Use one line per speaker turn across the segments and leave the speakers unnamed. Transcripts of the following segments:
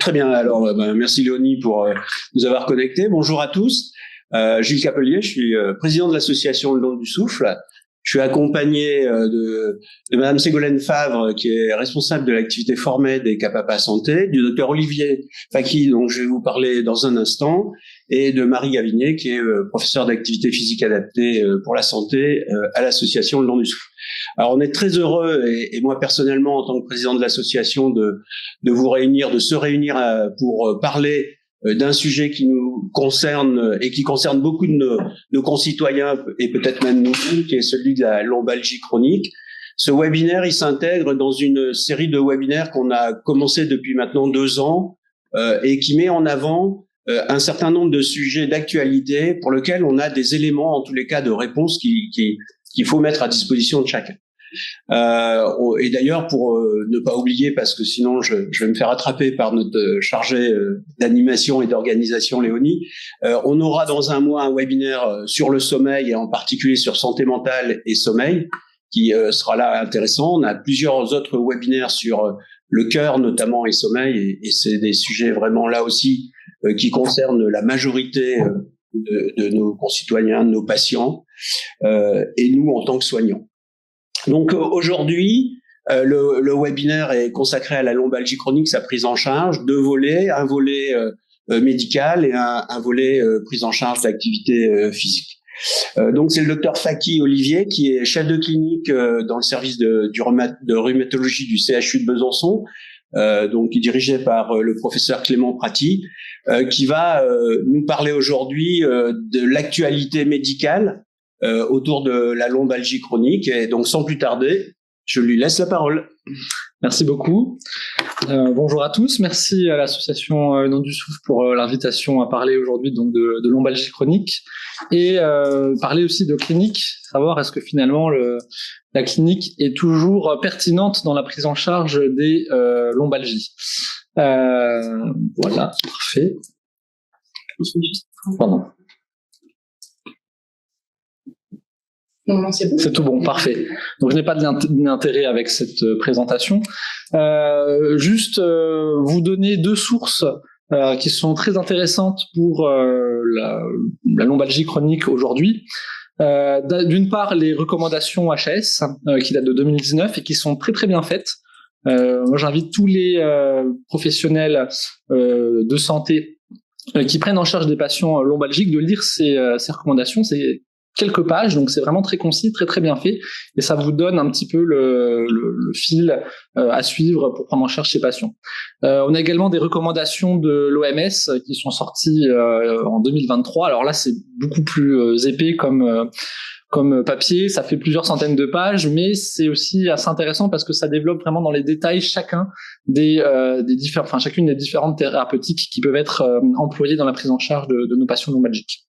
Très bien. Alors, merci Léonie pour nous avoir connectés. Bonjour à tous. Gilles Capelier, je suis président de l'association Le Don du Souffle. Je suis accompagné de Madame Ségolène Favre, qui est responsable de l'activité Formed et Capapa Santé, du docteur Olivier Faki, dont je vais vous parler dans un instant, et de Marie Gavinier, qui est professeure d'activité physique adaptée pour la santé à l'association Le Don du Souffle. Alors, on est très heureux, et moi personnellement, en tant que président de l'association, de se réunir pour parler d'un sujet qui nous concerne et qui concerne beaucoup de nos concitoyens et peut-être même nous, qui est celui de la lombalgie chronique. Ce webinaire, il s'intègre dans une série de webinaires qu'on a commencé depuis maintenant 2 ans et qui met en avant un certain nombre de sujets d'actualité pour lesquels on a des éléments, en tous les cas, de réponse qu'il faut mettre à disposition de chacun. Et d'ailleurs, pour ne pas oublier, parce que sinon je vais me faire attraper par notre chargé d'animation et d'organisation, Léonie, on aura dans un mois un webinaire sur le sommeil et en particulier sur santé mentale et sommeil qui sera là intéressant. On a plusieurs autres webinaires sur le cœur notamment et sommeil, et c'est des sujets vraiment là aussi qui concernent la majorité de nos concitoyens, de nos patients et nous en tant que soignants. Donc aujourd'hui, le webinaire est consacré à la lombalgie chronique, sa prise en charge, 2 volets, un volet médical et un volet prise en charge d'activité physique. Donc c'est le docteur Faki Olivier qui est chef de clinique dans le service de rhumatologie du CHU de Besançon, donc qui est dirigé par le professeur Clément Prati, qui va nous parler aujourd'hui de l'actualité médicale autour de la lombalgie chronique. Et donc, sans plus tarder, je lui laisse la parole.
Merci beaucoup. Bonjour à tous. Merci à l'association Le Don du Souffle pour l'invitation à parler aujourd'hui donc de lombalgie chronique et parler aussi de clinique, savoir est-ce que finalement la clinique est toujours pertinente dans la prise en charge des lombalgies. Voilà, parfait. Pardon.
Non, c'est bon.
C'est tout bon, parfait. Donc je n'ai pas d'intérêt avec cette présentation. Juste vous donner 2 sources qui sont très intéressantes pour la lombalgie chronique aujourd'hui. D'une part, les recommandations HAS qui datent de 2019 et qui sont très très bien faites. Moi, j'invite tous les professionnels de santé qui prennent en charge des patients lombalgiques de lire ces recommandations. C'est quelques pages, donc c'est vraiment très concis, très très bien fait, et ça vous donne un petit peu le fil à suivre pour prendre en charge ces patients. On a également des recommandations de l'OMS qui sont sorties en 2023. Alors là, c'est beaucoup plus épais comme papier, ça fait plusieurs centaines de pages, mais c'est aussi assez intéressant parce que ça développe vraiment dans les détails chacune des différentes thérapeutiques qui peuvent être employées dans la prise en charge de nos patients lombalgiques.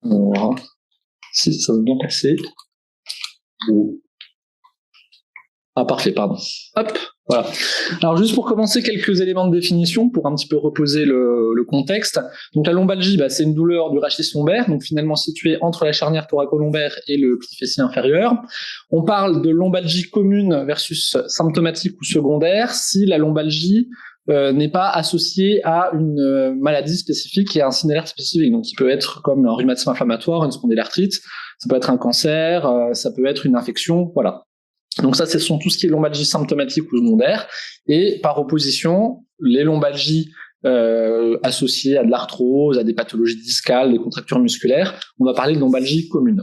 Alors, si ça va bien passer. Ah, parfait, pardon. Hop, voilà. Alors, juste pour commencer, quelques éléments de définition pour un petit peu reposer le contexte. Donc, la lombalgie, c'est une douleur du rachis lombaire, donc finalement située entre la charnière thoraco-lombaire et le pli fessier inférieur. On parle de lombalgie commune versus symptomatique ou secondaire si la lombalgie n'est pas associé à une maladie spécifique et à un signe d'alerte spécifique. Donc, il peut être comme un rhumatisme inflammatoire, une spondylarthrite, ça peut être un cancer, ça peut être une infection, voilà. Donc ça, ce sont tout ce qui est lombalgie symptomatique ou secondaire. Et par opposition, les lombalgies associées à de l'arthrose, à des pathologies discales, des contractures musculaires, on va parler de lombalgie commune.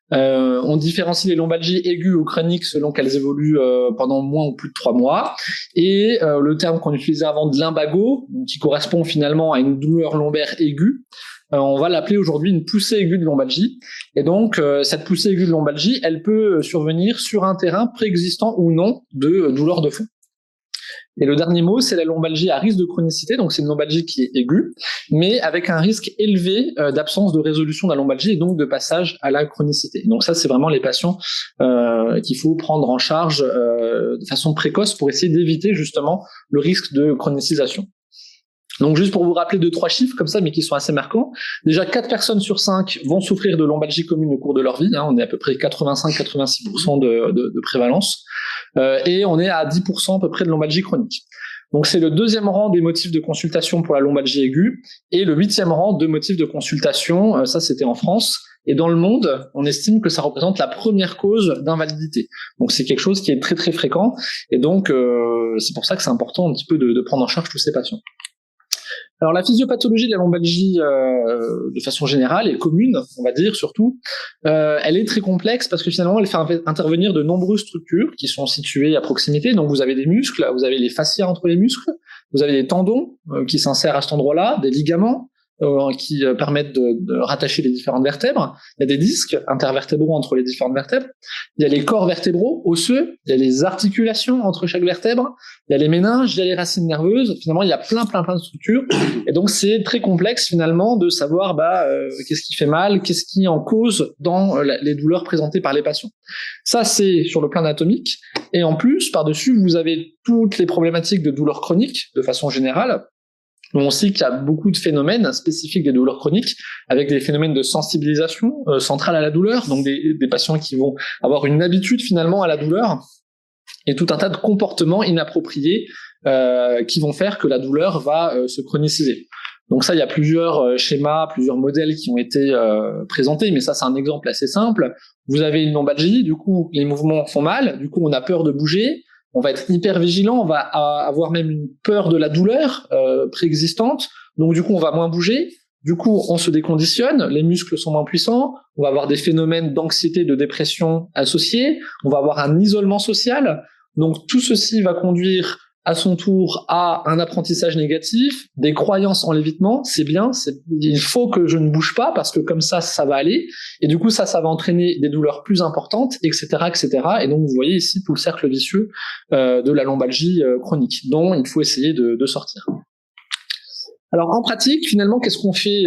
On différencie les lombalgies aiguës ou chroniques selon qu'elles évoluent pendant moins ou plus de 3 mois. Et le terme qu'on utilisait avant de lumbago, qui correspond finalement à une douleur lombaire aiguë, on va l'appeler aujourd'hui une poussée aiguë de lombalgie. Et donc, cette poussée aiguë de lombalgie, elle peut survenir sur un terrain préexistant ou non de douleur de fond. Et le dernier mot, c'est la lombalgie à risque de chronicité. Donc, c'est une lombalgie qui est aiguë, mais avec un risque élevé d'absence de résolution de la lombalgie et donc de passage à la chronicité. Donc ça, c'est vraiment les patients qu'il faut prendre en charge de façon précoce pour essayer d'éviter justement le risque de chronicisation. Donc juste pour vous rappeler 2-3 chiffres comme ça, mais qui sont assez marquants. Déjà, 4 personnes sur 5 vont souffrir de lombalgie commune au cours de leur vie. On est à peu près 85-86% de prévalence. Et on est à 10% à peu près de lombalgie chronique. Donc c'est le 2e rang des motifs de consultation pour la lombalgie aiguë et le 8e rang de motifs de consultation, ça c'était en France. Et dans le monde, on estime que ça représente la première cause d'invalidité. Donc c'est quelque chose qui est très très fréquent. Et donc c'est pour ça que c'est important un petit peu de prendre en charge tous ces patients. Alors la physiopathologie de la lombalgie de façon générale et commune, on va dire surtout, elle est très complexe parce que finalement elle fait intervenir de nombreuses structures qui sont situées à proximité. Donc vous avez des muscles, vous avez les fascias entre les muscles, vous avez des tendons qui s'insèrent à cet endroit-là, des ligaments qui permettent de rattacher les différentes vertèbres. Il y a des disques intervertébraux entre les différentes vertèbres. Il y a les corps vertébraux osseux. Il y a les articulations entre chaque vertèbre. Il y a les méninges, il y a les racines nerveuses. Finalement, il y a plein de structures. Et donc, c'est très complexe finalement de savoir qu'est-ce qui fait mal, qu'est-ce qui en cause dans les douleurs présentées par les patients. Ça, c'est sur le plan anatomique. Et en plus, par-dessus, vous avez toutes les problématiques de douleurs chroniques de façon générale. On sait qu'il y a beaucoup de phénomènes spécifiques des douleurs chroniques, avec des phénomènes de sensibilisation centrale à la douleur, donc des patients qui vont avoir une habitude finalement à la douleur, et tout un tas de comportements inappropriés qui vont faire que la douleur va se chroniciser. Donc ça, il y a plusieurs schémas, plusieurs modèles qui ont été présentés, mais ça c'est un exemple assez simple. Vous avez une lombalgie, du coup les mouvements font mal, du coup on a peur de bouger. On va être hyper vigilant, on va avoir même une peur de la douleur préexistante, donc du coup on va moins bouger, du coup on se déconditionne, les muscles sont moins puissants, on va avoir des phénomènes d'anxiété, de dépression associés, on va avoir un isolement social, donc tout ceci va conduire à son tour à un apprentissage négatif, des croyances en l'évitement, c'est bien, il faut que je ne bouge pas parce que comme ça va aller, et du coup ça va entraîner des douleurs plus importantes, etc., etc. Et donc vous voyez ici tout le cercle vicieux de la lombalgie chronique, dont il faut essayer de sortir. Alors en pratique, finalement, qu'est-ce qu'on fait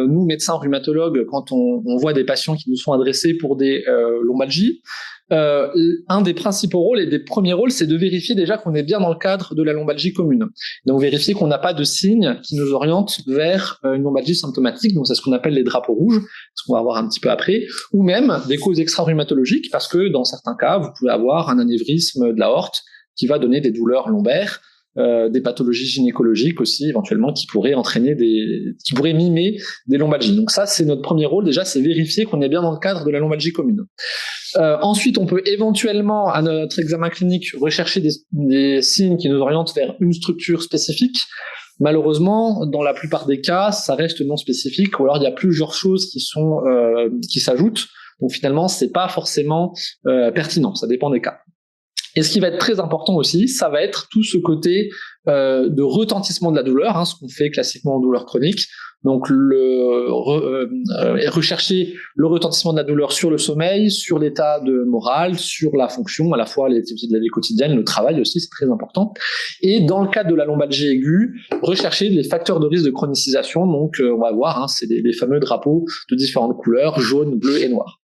nous médecins rhumatologues quand on voit des patients qui nous sont adressés pour des lombalgies? Un des principaux rôles et des premiers rôles, c'est de vérifier déjà qu'on est bien dans le cadre de la lombalgie commune. Donc vérifier qu'on n'a pas de signes qui nous orientent vers une lombalgie symptomatique, donc c'est ce qu'on appelle les drapeaux rouges, ce qu'on va voir un petit peu après, ou même des causes extra-rhumatologiques, parce que dans certains cas, vous pouvez avoir un anévrisme de l'aorte qui va donner des douleurs lombaires, des pathologies gynécologiques aussi éventuellement qui pourraient mimer des lombalgies. Donc ça, c'est notre premier rôle déjà, c'est vérifier qu'on est bien dans le cadre de la lombalgie commune. Ensuite, on peut éventuellement, à notre examen clinique, rechercher des signes qui nous orientent vers une structure spécifique. Malheureusement, dans la plupart des cas, ça reste non spécifique, ou alors il y a plusieurs choses qui s'ajoutent. Donc finalement, c'est pas forcément pertinent, ça dépend des cas. Et ce qui va être très important aussi, ça va être tout ce côté de retentissement de la douleur, ce qu'on fait classiquement en douleur chronique. Donc rechercher le retentissement de la douleur sur le sommeil, sur l'état de moral, sur la fonction, à la fois les activités de la vie quotidienne, le travail aussi, c'est très important. Et dans le cadre de la lombalgie aiguë, rechercher les facteurs de risque de chronicisation. Donc on va voir, c'est les fameux drapeaux de différentes couleurs, jaune, bleu et noir.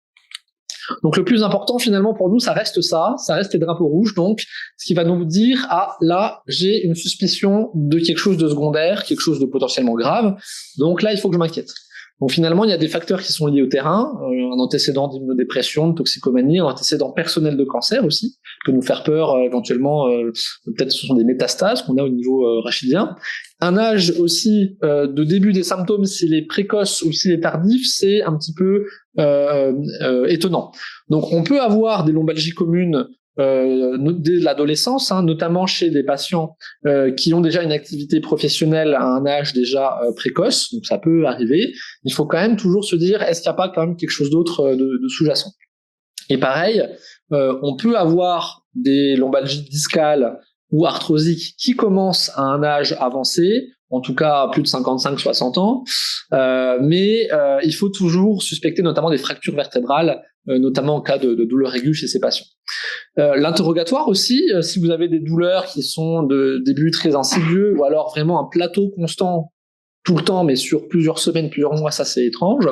Donc le plus important finalement pour nous, ça reste les drapeaux rouges, donc ce qui va nous dire, là j'ai une suspicion de quelque chose de secondaire, quelque chose de potentiellement grave, donc là il faut que je m'inquiète. Donc finalement il y a des facteurs qui sont liés au terrain, un antécédent d'immunodépression, de toxicomanie, un antécédent personnel de cancer aussi, qui peut nous faire peur éventuellement, peut-être ce sont des métastases qu'on a au niveau rachidien. Un âge aussi de début des symptômes, s'il est précoce ou s'il est tardif, c'est un petit peu étonnant. Donc on peut avoir des lombalgies communes dès l'adolescence, notamment chez des patients qui ont déjà une activité professionnelle à un âge déjà précoce, donc ça peut arriver. Il faut quand même toujours se dire, est-ce qu'il n'y a pas quand même quelque chose d'autre de sous-jacent? Et pareil, on peut avoir des lombalgies discales ou arthrosiques qui commencent à un âge avancé, en tout cas plus de 55-60 ans, mais il faut toujours suspecter notamment des fractures vertébrales, notamment en cas de douleurs aiguës chez ces patients. L'interrogatoire aussi, si vous avez des douleurs qui sont de début très insidieux ou alors vraiment un plateau constant tout le temps, mais sur plusieurs semaines, plusieurs mois, ça c'est étrange.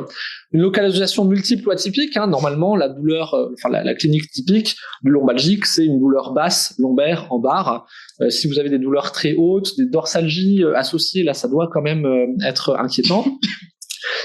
Une localisation multiple ou atypique, normalement la douleur, la clinique typique du lombalgique, c'est une douleur basse, lombaire, en barre. Si vous avez des douleurs très hautes, des dorsalgies associées, là ça doit quand même être inquiétant.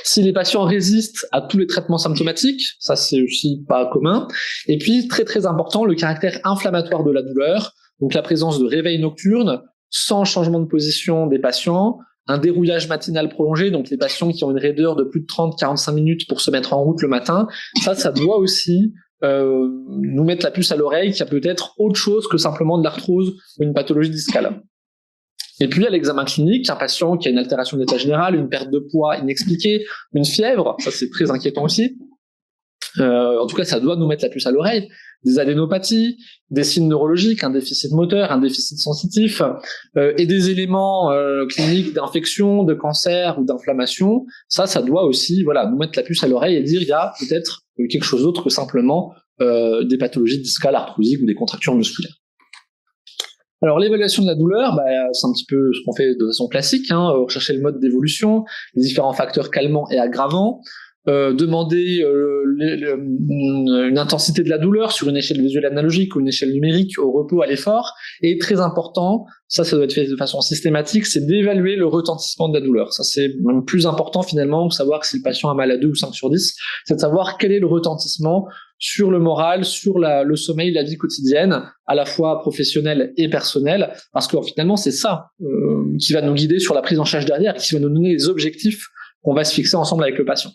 Si les patients résistent à tous les traitements symptomatiques, ça c'est aussi pas commun. Et puis très très important, le caractère inflammatoire de la douleur, donc la présence de réveil nocturne, sans changement de position des patients, un dérouillage matinal prolongé, donc les patients qui ont une raideur de plus de 30-45 minutes pour se mettre en route le matin, ça doit aussi nous mettre la puce à l'oreille qu'il y a peut-être autre chose que simplement de l'arthrose ou une pathologie discale. Et puis à l'examen clinique, un patient qui a une altération de l'état général, une perte de poids inexpliquée, une fièvre, ça c'est très inquiétant aussi. En tout cas, ça doit nous mettre la puce à l'oreille. Des adénopathies, des signes neurologiques, un déficit moteur, un déficit sensitif, et des éléments cliniques d'infection, de cancer ou d'inflammation. Ça doit aussi, nous mettre la puce à l'oreille et dire il y a peut-être quelque chose d'autre que simplement des pathologies discales, arthrosiques ou des contractures musculaires. Alors l'évaluation de la douleur, c'est un petit peu ce qu'on fait de façon classique, rechercher le mode d'évolution, les différents facteurs calmants et aggravants. Demander une intensité de la douleur sur une échelle visuelle analogique ou une échelle numérique au repos, à l'effort. Et très important, ça doit être fait de façon systématique, c'est d'évaluer le retentissement de la douleur. Ça c'est même plus important finalement que savoir si le patient a mal à 2 ou 5 sur 10, c'est de savoir quel est le retentissement sur le moral, sur le sommeil, la vie quotidienne, à la fois professionnelle et personnelle, parce que finalement c'est ça qui va nous guider sur la prise en charge derrière, qui va nous donner les objectifs qu'on va se fixer ensemble avec le patient.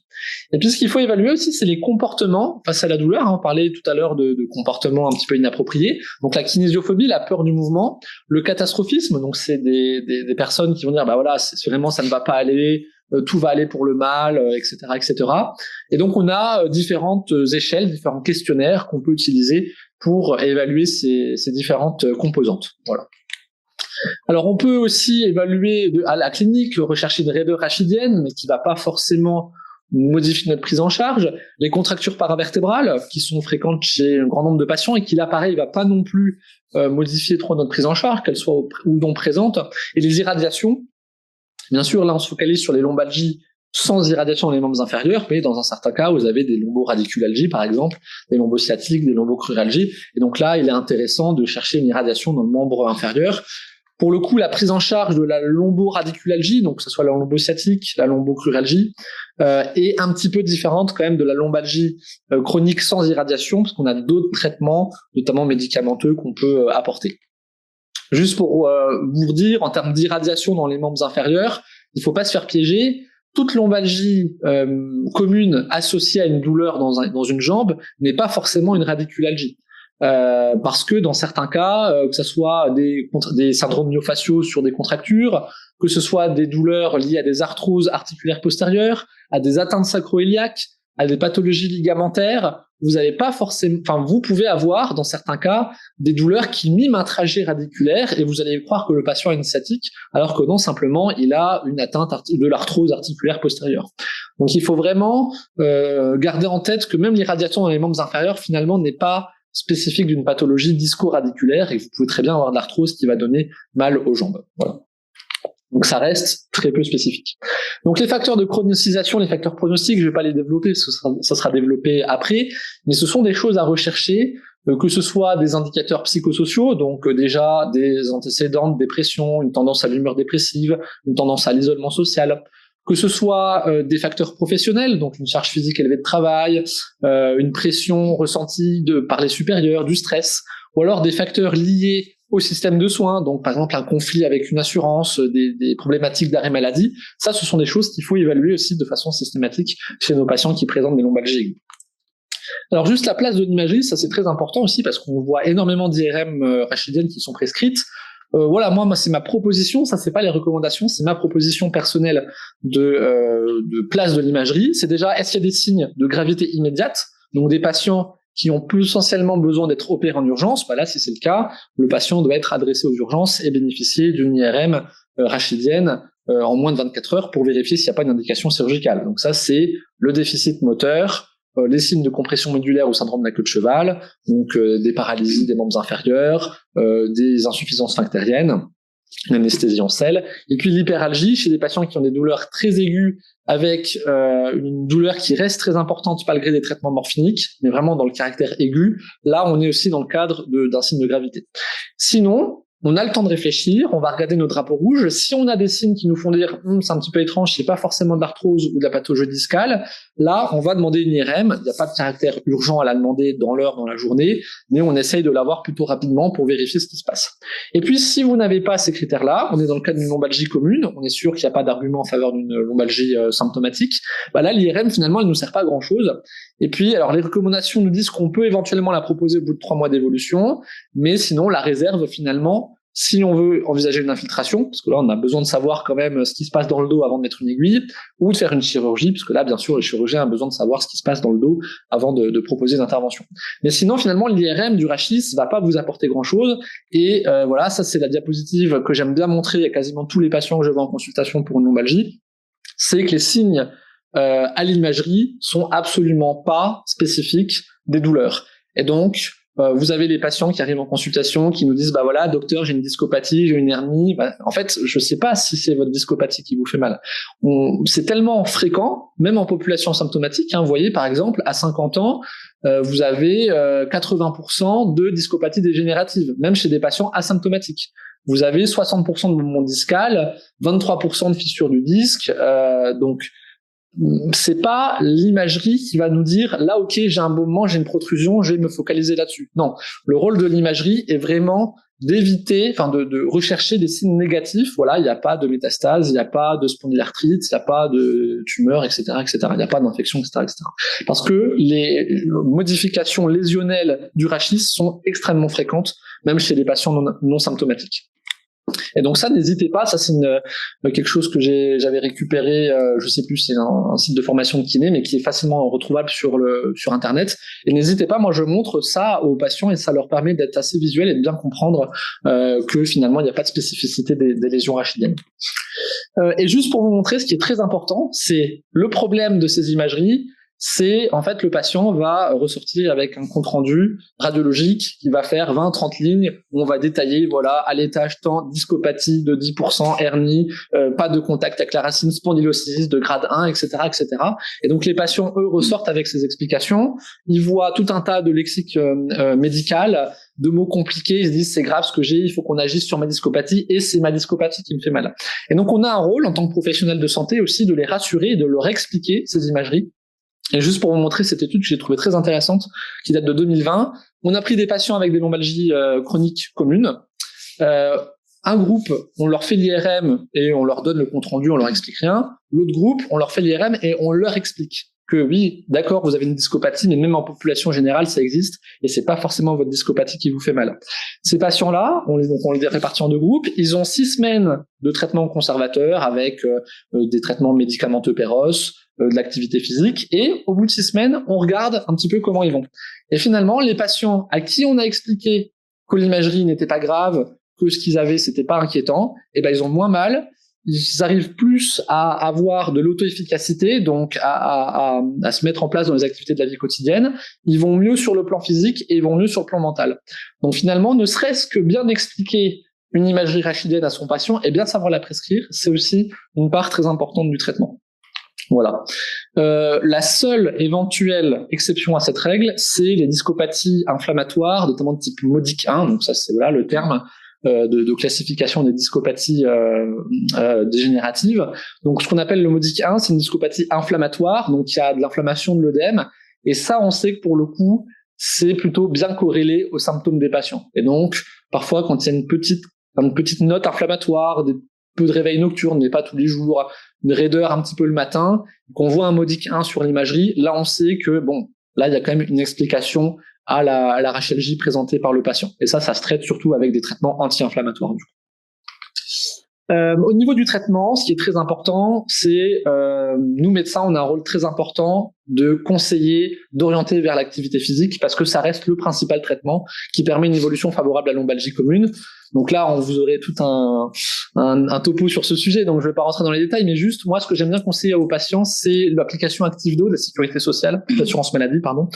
Et puis ce qu'il faut évaluer aussi, c'est les comportements face à la douleur. On parlait tout à l'heure de comportements un petit peu inappropriés. Donc la kinésiophobie, la peur du mouvement, le catastrophisme, donc c'est des personnes qui vont dire c'est vraiment ça ne va pas aller, tout va aller pour le mal, etc., etc. Et donc on a différentes échelles, différents questionnaires qu'on peut utiliser pour évaluer ces différentes composantes. Voilà. Alors on peut aussi évaluer à la clinique, rechercher une raideur rachidienne, mais qui va pas forcément modifier notre prise en charge, les contractures paravertébrales qui sont fréquentes chez un grand nombre de patients et qui là pareil va pas non plus modifier trop notre prise en charge, qu'elles soient ou non présentes, et les irradiations. Bien sûr, là on se focalise sur les lombalgies sans irradiation dans les membres inférieurs, mais dans un certain cas, vous avez des lomboradiculalgies, par exemple, des lombosciatiques, des lombocruralgies, et donc là, il est intéressant de chercher une irradiation dans le membre inférieur. Pour le coup, la prise en charge de la lomboradiculalgie, donc que ce soit la lombosciatique, la lombocruralgie, est un petit peu différente quand même de la lombalgie chronique sans irradiation, parce qu'on a d'autres traitements, notamment médicamenteux, qu'on peut apporter. Juste pour vous dire, en termes d'irradiation dans les membres inférieurs, il ne faut pas se faire piéger. Toute lombalgie commune associée à une douleur dans une jambe n'est pas forcément une radiculalgie. Parce que dans certains cas, que ce soit des syndromes myofasciaux sur des contractures, que ce soit des douleurs liées à des arthroses articulaires postérieures, à des atteintes sacro-iliaques, à des pathologies ligamentaires, vous pouvez avoir dans certains cas des douleurs qui miment un trajet radiculaire et vous allez croire que le patient a une sciatique alors que non, simplement il a une atteinte de l'arthrose articulaire postérieure. Donc il faut vraiment garder en tête que même l'irradiation dans les membres inférieurs finalement n'est pas spécifique d'une pathologie disco-radiculaire et vous pouvez très bien avoir de l'arthrose qui va donner mal aux jambes. Voilà. Donc ça reste très peu spécifique. Donc les facteurs de chronocisation, les facteurs pronostiques, je vais pas les développer, ça sera développé après, mais ce sont des choses à rechercher, que ce soit des indicateurs psychosociaux, donc déjà des antécédents de dépression, une tendance à l'humeur dépressive, une tendance à l'isolement social, que ce soit des facteurs professionnels, donc une charge physique élevée de travail, une pression ressentie par les supérieurs, du stress, ou alors des facteurs liés au système de soins, donc par exemple un conflit avec une assurance, des problématiques d'arrêt maladie. Ça, ce sont des choses qu'il faut évaluer aussi de façon systématique chez nos patients qui présentent des lombalgies aiguës. Alors juste la place de l'imagerie, ça c'est très important aussi parce qu'on voit énormément d'IRM rachidiennes qui sont prescrites. Moi c'est ma proposition, ça c'est pas les recommandations, c'est ma proposition personnelle de place de l'imagerie. C'est déjà, est-ce qu'il y a des signes de gravité immédiate, donc des patients qui ont potentiellement besoin d'être opérés en urgence? Là, si c'est le cas, le patient doit être adressé aux urgences et bénéficier d'une IRM rachidienne en moins de 24 heures pour vérifier s'il n'y a pas une indication chirurgicale. Donc ça, c'est le déficit moteur, les signes de compression médulaire ou syndrome de la queue de cheval, donc des paralysies des membres inférieurs, des insuffisances sphinctériennes. l'anesthésie en selle. Et puis l'hyperalgie chez des patients qui ont des douleurs très aiguës avec une douleur qui reste très importante malgré des traitements morphiniques, mais vraiment dans le caractère aigu. Là, on est aussi dans le cadre d'un signe de gravité. Sinon, on a le temps de réfléchir, on va regarder nos drapeaux rouges. Si on a des signes qui nous font dire c'est un petit peu étrange, c'est pas forcément de l'arthrose ou de la pathologie discale, là, on va demander une IRM. Il n'y a pas de caractère urgent à la demander dans l'heure, dans la journée, mais on essaye de l'avoir plutôt rapidement pour vérifier ce qui se passe. Et puis, si vous n'avez pas ces critères-là, on est dans le cas d'une lombalgie commune, on est sûr qu'il n'y a pas d'argument en faveur d'une lombalgie symptomatique, bah là, l'IRM, finalement, elle nous sert pas à grand-chose. Et puis, alors, les recommandations nous disent qu'on peut éventuellement la proposer au bout de 3 mois d'évolution, mais sinon, la réserve, finalement, si on veut envisager une infiltration, parce que là, on a besoin de savoir quand même ce qui se passe dans le dos avant de mettre une aiguille, ou de faire une chirurgie, puisque là, bien sûr, le chirurgien a besoin de savoir ce qui se passe dans le dos avant de proposer une intervention. Mais sinon, finalement, l'IRM du rachis va pas vous apporter grand-chose. Et voilà, ça, c'est la diapositive que j'aime bien montrer à quasiment tous les patients que je vois en consultation pour une lombalgie. C'est que les signes à l'imagerie sont absolument pas spécifiques des douleurs. Et donc, vous avez les patients qui arrivent en consultation qui nous disent bah voilà docteur, j'ai une discopathie, j'ai une hernie. Bah, en fait, je sais pas si c'est votre discopathie qui vous fait mal. C'est tellement fréquent, même en population symptomatique. Hein, vous voyez par exemple à 50 ans, vous avez 80% de discopathie dégénérative, même chez des patients asymptomatiques. Vous avez 60% de mouvement discal, 23% de fissure du disque. Donc c'est pas l'imagerie qui va nous dire là ok j'ai un beau moment, j'ai une protrusion, je vais me focaliser là-dessus. Non, le rôle de l'imagerie est vraiment d'éviter, enfin de rechercher des signes négatifs. Voilà, il n'y a pas de métastase, il n'y a pas de spondylarthrite, il n'y a pas de tumeur, etc., etc. Il n'y a pas d'infection, etc., etc. Parce que les modifications lésionnelles du rachis sont extrêmement fréquentes, même chez les patients non symptomatiques. Et donc ça, n'hésitez pas, ça c'est quelque chose que j'avais récupéré, je sais plus, c'est un site de formation de kiné, mais qui est facilement retrouvable sur internet. Et n'hésitez pas, moi je montre ça aux patients et ça leur permet d'être assez visuel et de bien comprendre que finalement il n'y a pas de spécificité des lésions rachidiennes. Et juste pour vous montrer, ce qui est très important, c'est le problème de ces imageries. C'est en fait le patient va ressortir avec un compte rendu radiologique qui va faire 20-30 lignes où on va détailler voilà à l'étage tant discopathie de 10%, hernie, pas de contact avec la racine, spondylocyste de grade 1, etc., etc. Et donc les patients eux ressortent avec ces explications, ils voient tout un tas de lexique médical, de mots compliqués, ils se disent c'est grave ce que j'ai, il faut qu'on agisse sur ma discopathie et c'est ma discopathie qui me fait mal. Et donc on a un rôle en tant que professionnel de santé aussi de les rassurer et de leur expliquer ces imageries. Et juste pour vous montrer cette étude que j'ai trouvée très intéressante, qui date de 2020, on a pris des patients avec des lombalgies chroniques communes. Un groupe, on leur fait l'IRM et on leur donne le compte rendu, on leur explique rien. L'autre groupe, on leur fait l'IRM et on leur explique que oui, d'accord, vous avez une discopathie, mais même en population générale, ça existe et c'est pas forcément votre discopathie qui vous fait mal. Ces patients-là, on les répartit en deux groupes. Ils ont 6 semaines de traitement conservateur avec des traitements médicamenteux péros, de l'activité physique, et au bout de 6 semaines, on regarde un petit peu comment ils vont. Et finalement, les patients à qui on a expliqué que l'imagerie n'était pas grave, que ce qu'ils avaient, c'était pas inquiétant, et ben ils ont moins mal, ils arrivent plus à avoir de l'auto-efficacité, donc à se mettre en place dans les activités de la vie quotidienne, ils vont mieux sur le plan physique et ils vont mieux sur le plan mental. Donc finalement, ne serait-ce que bien expliquer une imagerie rachidienne à son patient et bien savoir la prescrire, c'est aussi une part très importante du traitement. Voilà. La seule éventuelle exception à cette règle, c'est les discopathies inflammatoires, notamment de type modique 1. Donc ça, c'est voilà le terme de classification des discopathies dégénératives. Donc ce qu'on appelle le modique 1, c'est une discopathie inflammatoire. Donc il y a de l'inflammation de l'œdème. Et ça, on sait que pour le coup, c'est plutôt bien corrélé aux symptômes des patients. Et donc parfois, quand il y a une petite note inflammatoire, des peu de réveil nocturne, mais pas tous les jours, une raideur un petit peu le matin, qu'on voit un modique 1 sur l'imagerie, là on sait que bon, là il y a quand même une explication à la rachalgie présentée par le patient. Et ça se traite surtout avec des traitements anti-inflammatoires. Du coup. Au niveau du traitement, ce qui est très important, c'est nous médecins, on a un rôle très important de conseiller, d'orienter vers l'activité physique, parce que ça reste le principal traitement qui permet une évolution favorable à la lombalgie commune. Donc là, vous aurez tout un topo sur ce sujet, donc je ne vais pas rentrer dans les détails, mais juste, moi, ce que j'aime bien conseiller aux patients, c'est l'application ActiveDo de la sécurité sociale, l'assurance maladie, pardon,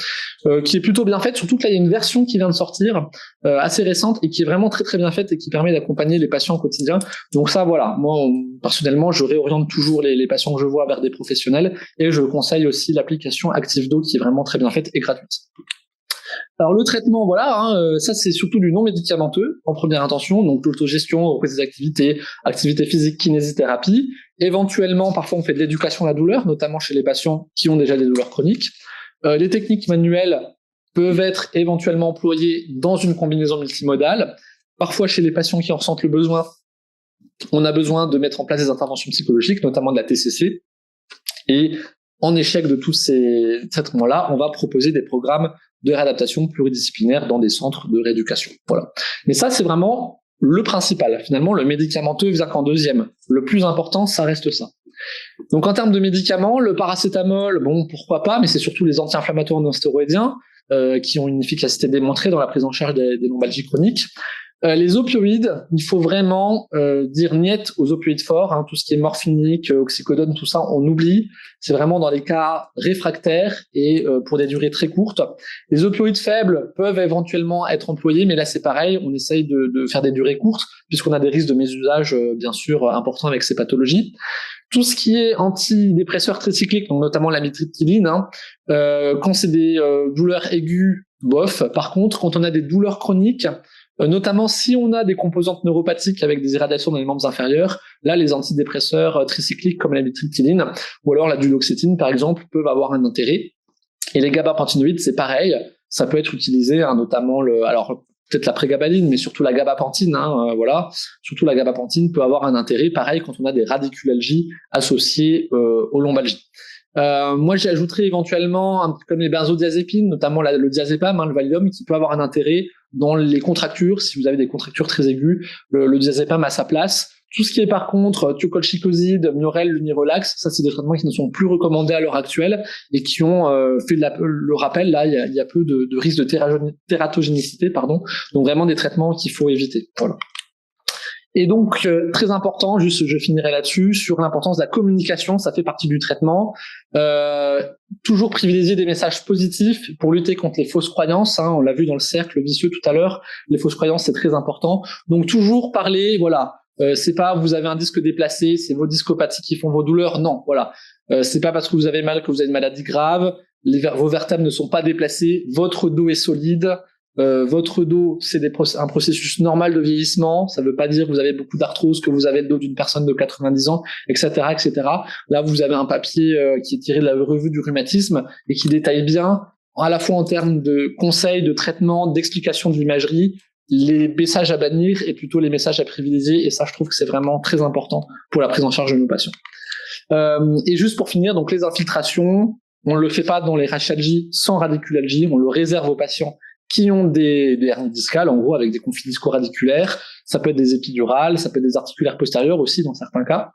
qui est plutôt bien faite, surtout que là, il y a une version qui vient de sortir, assez récente, et qui est vraiment très très bien faite et qui permet d'accompagner les patients au quotidien. Donc ça, voilà, moi, personnellement, je réoriente toujours les patients que je vois vers des professionnels, et je conseille aussi l'application ActiveDo qui est vraiment très bien faite et gratuite. Alors le traitement, voilà, ça c'est surtout du non médicamenteux en première intention, donc l'autogestion, reprise des activités, activités physiques, kinésithérapie. Éventuellement, parfois on fait de l'éducation à la douleur, notamment chez les patients qui ont déjà des douleurs chroniques. Les techniques manuelles peuvent être éventuellement employées dans une combinaison multimodale. Parfois chez les patients qui en ressentent le besoin, on a besoin de mettre en place des interventions psychologiques, notamment de la TCC. Et en échec de tous ces traitements-là, on va proposer des programmes de réadaptation pluridisciplinaire dans des centres de rééducation. Voilà. Mais ça, c'est vraiment le principal. Finalement, le médicamenteux vient qu'en deuxième. Le plus important, ça reste ça. Donc, en termes de médicaments, le paracétamol, bon, pourquoi pas, mais c'est surtout les anti-inflammatoires non stéroïdiens qui ont une efficacité démontrée dans la prise en charge des lombalgies chroniques. Les opioïdes, il faut vraiment dire niet aux opioïdes forts, tout ce qui est morphinique, oxycodone, tout ça, on oublie. C'est vraiment dans les cas réfractaires et pour des durées très courtes. Les opioïdes faibles peuvent éventuellement être employés, mais là c'est pareil, on essaye de faire des durées courtes puisqu'on a des risques de mésusage bien sûr importants avec ces pathologies. Tout ce qui est antidépresseurs tricycliques, donc notamment la mitriptyline, quand c'est des douleurs aiguës, bof. Par contre, quand on a des douleurs chroniques, notamment si on a des composantes neuropathiques avec des irradiations dans les membres inférieurs, là les antidépresseurs tricycliques comme la mitriptyline ou alors la duloxétine par exemple peuvent avoir un intérêt. Et les gabapentinoïdes c'est pareil, ça peut être utilisé notamment alors peut-être la prégabaline mais surtout la gabapentine, voilà, surtout la gabapentine peut avoir un intérêt pareil quand on a des radiculalgies associées aux lombalgies. Moi, j'y ajouterais éventuellement un peu comme les benzodiazépines, notamment le diazépam, le Valium, qui peut avoir un intérêt dans les contractures. Si vous avez des contractures très aiguës, le diazépam a sa place. Tout ce qui est par contre thiocolchicoside, Miorel, Lunirelax, ça c'est des traitements qui ne sont plus recommandés à l'heure actuelle et qui ont fait le rappel. Là, il y a peu de risque de tératogénicité, pardon. Donc vraiment des traitements qu'il faut éviter. Voilà. Et donc, très important, juste je finirai là-dessus, sur l'importance de la communication, ça fait partie du traitement. Toujours privilégier des messages positifs pour lutter contre les fausses croyances, on l'a vu dans le cercle vicieux tout à l'heure, les fausses croyances c'est très important. Donc toujours parler, voilà, c'est pas vous avez un disque déplacé, c'est vos discopathies qui font vos douleurs, non, voilà. C'est pas parce que vous avez mal que vous avez une maladie grave, vos vertèbres ne sont pas déplacées, votre dos est solide. Votre dos, c'est un processus normal de vieillissement. Ça ne veut pas dire que vous avez beaucoup d'arthrose, que vous avez le dos d'une personne de 90 ans, etc., etc. Là, vous avez un papier qui est tiré de la revue du rhumatisme et qui détaille bien, à la fois en termes de conseils, de traitement, d'explication de l'imagerie, les messages à bannir et plutôt les messages à privilégier. Et ça, je trouve que c'est vraiment très important pour la prise en charge de nos patients. Et juste pour finir, donc les infiltrations, on ne le fait pas dans les rachialgies sans radiculalgie, on le réserve aux patients qui ont des hernies discales, en gros, avec des conflits disco-radiculaires. Ça peut être des épidurales, ça peut être des articulaires postérieurs aussi, dans certains cas,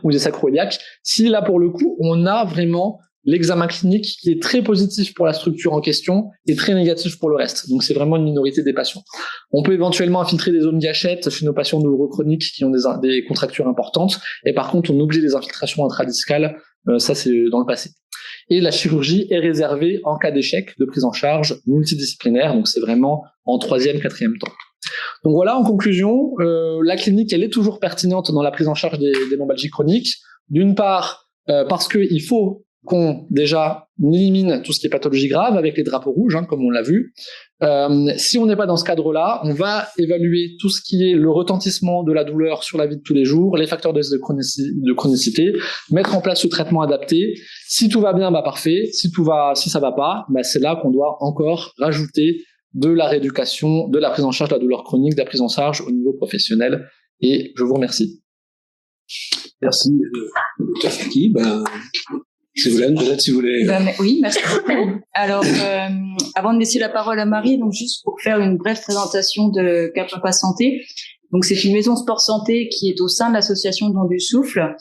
ou des sacroiliaques. Si, là, pour le coup, on a vraiment l'examen clinique qui est très positif pour la structure en question et très négatif pour le reste. Donc, c'est vraiment une minorité des patients. On peut éventuellement infiltrer des zones gâchettes chez nos patients neurochroniques qui ont des contractures importantes. Et par contre, on oublie les infiltrations intradiscales. Ça, c'est dans le passé. Et la chirurgie est réservée en cas d'échec de prise en charge multidisciplinaire, donc c'est vraiment en 3e, 4e temps. Donc voilà, en conclusion, la clinique, elle est toujours pertinente dans la prise en charge des lombalgies chroniques. D'une part, parce qu'il faut qu'on déjà élimine tout ce qui est pathologie grave avec les drapeaux rouges, comme on l'a vu. Si on n'est pas dans ce cadre-là, on va évaluer tout ce qui est le retentissement de la douleur sur la vie de tous les jours, les facteurs de chronicité, mettre en place ce traitement adapté. Si tout va bien, parfait. Si ça va pas, c'est là qu'on doit encore rajouter de la rééducation, de la prise en charge de la douleur chronique, de la prise en charge au niveau professionnel. Et je vous remercie.
Merci, Dr. Faki. Ségolène, peut-être si vous voulez.
Oui, merci beaucoup. Alors, avant de laisser la parole à Marie, donc juste pour faire une brève présentation de Cap-Papa Santé. Donc, c'est une maison sport santé qui est au sein de l'association Don du Souffle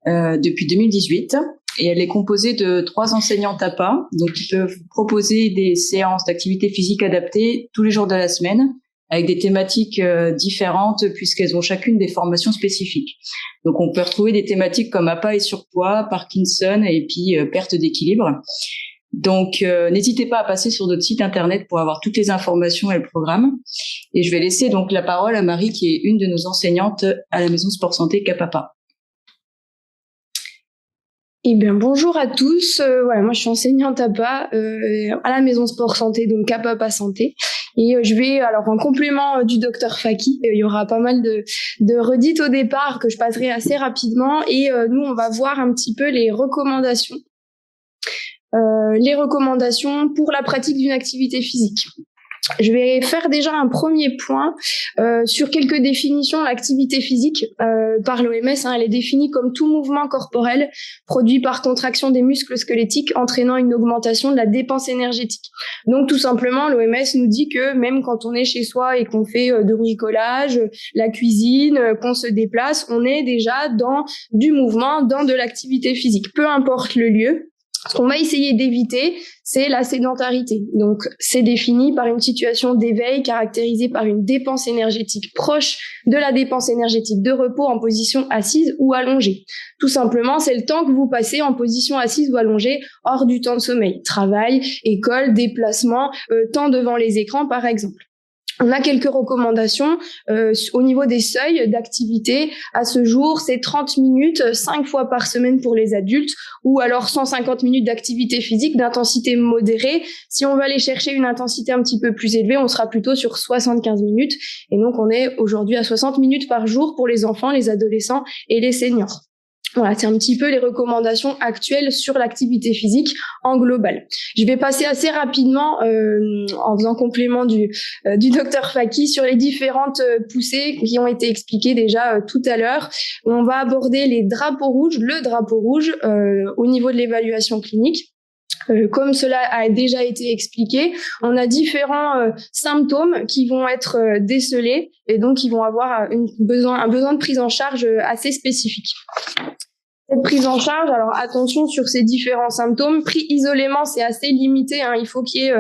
depuis 2018. et elle est composée de 3 enseignantes APA, donc qui peuvent proposer des séances d'activité physique adaptées tous les jours de la semaine, avec des thématiques différentes puisqu'elles ont chacune des formations spécifiques. Donc on peut retrouver des thématiques comme APA et surpoids, Parkinson et puis perte d'équilibre. Donc n'hésitez pas à passer sur notre site internet pour avoir toutes les informations et le programme. Et je vais laisser donc la parole à Marie qui est une de nos enseignantes à la Maison Sport Santé Cap APA.
Eh bien, bonjour à tous. Voilà, moi, je suis enseignante APA à la Maison Sport Santé, donc Cap APA Santé. Et je vais, alors, en complément du docteur Faki, il y aura pas mal de redites au départ que je passerai assez rapidement. Et nous, on va voir un petit peu les recommandations. Les recommandations pour la pratique d'une activité physique. Je vais faire déjà un premier point sur quelques définitions. L'activité physique par l'OMS, elle est définie comme tout mouvement corporel produit par contraction des muscles squelettiques entraînant une augmentation de la dépense énergétique. Donc tout simplement, l'OMS nous dit que même quand on est chez soi et qu'on fait de bricolage, la cuisine, qu'on se déplace, on est déjà dans du mouvement, dans de l'activité physique. Peu importe le lieu. Ce qu'on va essayer d'éviter, c'est la sédentarité. Donc, c'est défini par une situation d'éveil caractérisée par une dépense énergétique proche de la dépense énergétique de repos en position assise ou allongée. Tout simplement, c'est le temps que vous passez en position assise ou allongée hors du temps de sommeil. Travail, école, déplacement, temps devant les écrans, par exemple. On a quelques recommandations au niveau des seuils d'activité. À ce jour, c'est 30 minutes, 5 fois par semaine pour les adultes, ou alors 150 minutes d'activité physique d'intensité modérée. Si on veut aller chercher une intensité un petit peu plus élevée, on sera plutôt sur 75 minutes. Et donc, on est aujourd'hui à 60 minutes par jour pour les enfants, les adolescents et les seniors. Voilà, c'est un petit peu les recommandations actuelles sur l'activité physique en global. Je vais passer assez rapidement, en faisant complément du docteur Faki, sur les différentes poussées qui ont été expliquées déjà tout à l'heure. On va aborder les drapeaux rouges, le drapeau rouge au niveau de l'évaluation clinique. Comme cela a déjà été expliqué, on a différents symptômes qui vont être décelés et donc ils vont avoir un besoin de prise en charge assez spécifique. Cette prise en charge, alors attention sur ces différents symptômes. Pris isolément, c'est assez limité. Il faut qu'il y ait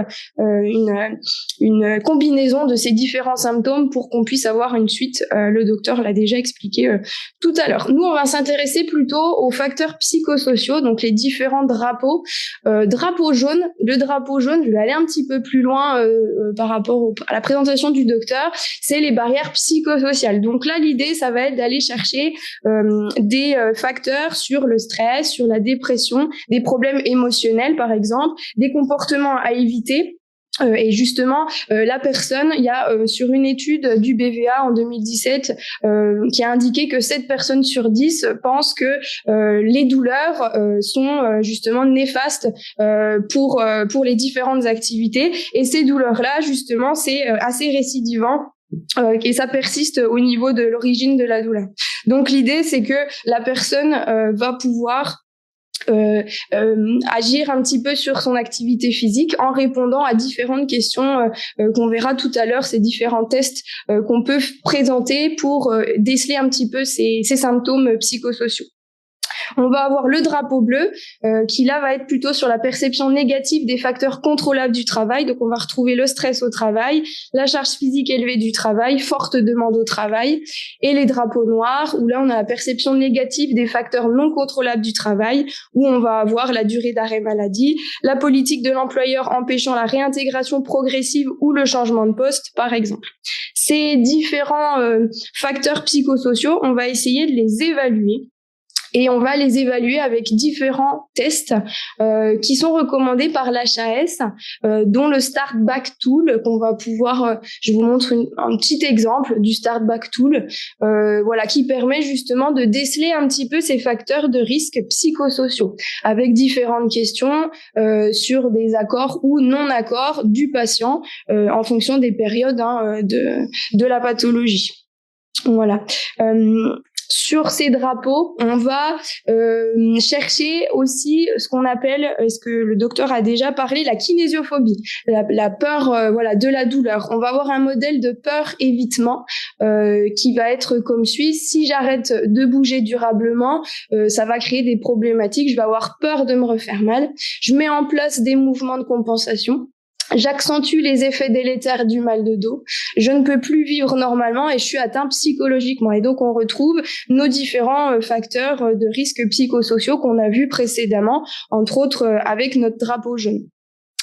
une combinaison de ces différents symptômes pour qu'on puisse avoir une suite. Le docteur l'a déjà expliqué tout à l'heure. Nous, on va s'intéresser plutôt aux facteurs psychosociaux, donc les différents drapeaux. Drapeau jaune, le drapeau jaune, je vais aller un petit peu plus loin par rapport à la présentation du docteur, c'est les barrières psychosociales. Donc là, l'idée, ça va être d'aller chercher des facteurs sur le stress, sur la dépression, des problèmes émotionnels par exemple, des comportements à éviter. Et justement, la personne, il y a sur une étude du BVA en 2017 qui a indiqué que 7 personnes sur 10 pensent que les douleurs sont justement néfastes pour les différentes activités. Et ces douleurs-là, justement, c'est assez récidivant. Et ça persiste au niveau de l'origine de la douleur. Donc l'idée, c'est que la personne va pouvoir agir un petit peu sur son activité physique en répondant à différentes questions qu'on verra tout à l'heure, ces différents tests qu'on peut présenter pour déceler un petit peu ces symptômes psychosociaux. On va avoir le drapeau bleu qui là va être plutôt sur la perception négative des facteurs contrôlables du travail. Donc on va retrouver le stress au travail, la charge physique élevée du travail, forte demande au travail, et les drapeaux noirs où là on a la perception négative des facteurs non contrôlables du travail, où on va avoir la durée d'arrêt maladie, la politique de l'employeur empêchant la réintégration progressive ou le changement de poste par exemple. Ces différents facteurs psychosociaux, on va essayer de les évaluer. Et on va les évaluer avec différents tests qui sont recommandés par l'HAS, dont le Start Back Tool qu'on va pouvoir. Je vous montre un petit exemple du Start Back Tool, voilà, qui permet justement de déceler un petit peu ces facteurs de risque psychosociaux avec différentes questions sur des accords ou non-accords du patient en fonction des périodes de la pathologie. Voilà. Sur ces drapeaux, on va chercher aussi ce qu'on appelle, est-ce que le docteur a déjà parlé, la kinésiophobie, la peur de la douleur. On va avoir un modèle de peur-évitement qui va être comme suit. Si j'arrête de bouger durablement, ça va créer des problématiques. Je vais avoir peur de me refaire mal. Je mets en place des mouvements de compensation. J'accentue les effets délétères du mal de dos. Je ne peux plus vivre normalement et je suis atteint psychologiquement. Et donc, on retrouve nos différents facteurs de risques psychosociaux qu'on a vus précédemment, entre autres avec notre drapeau jaune.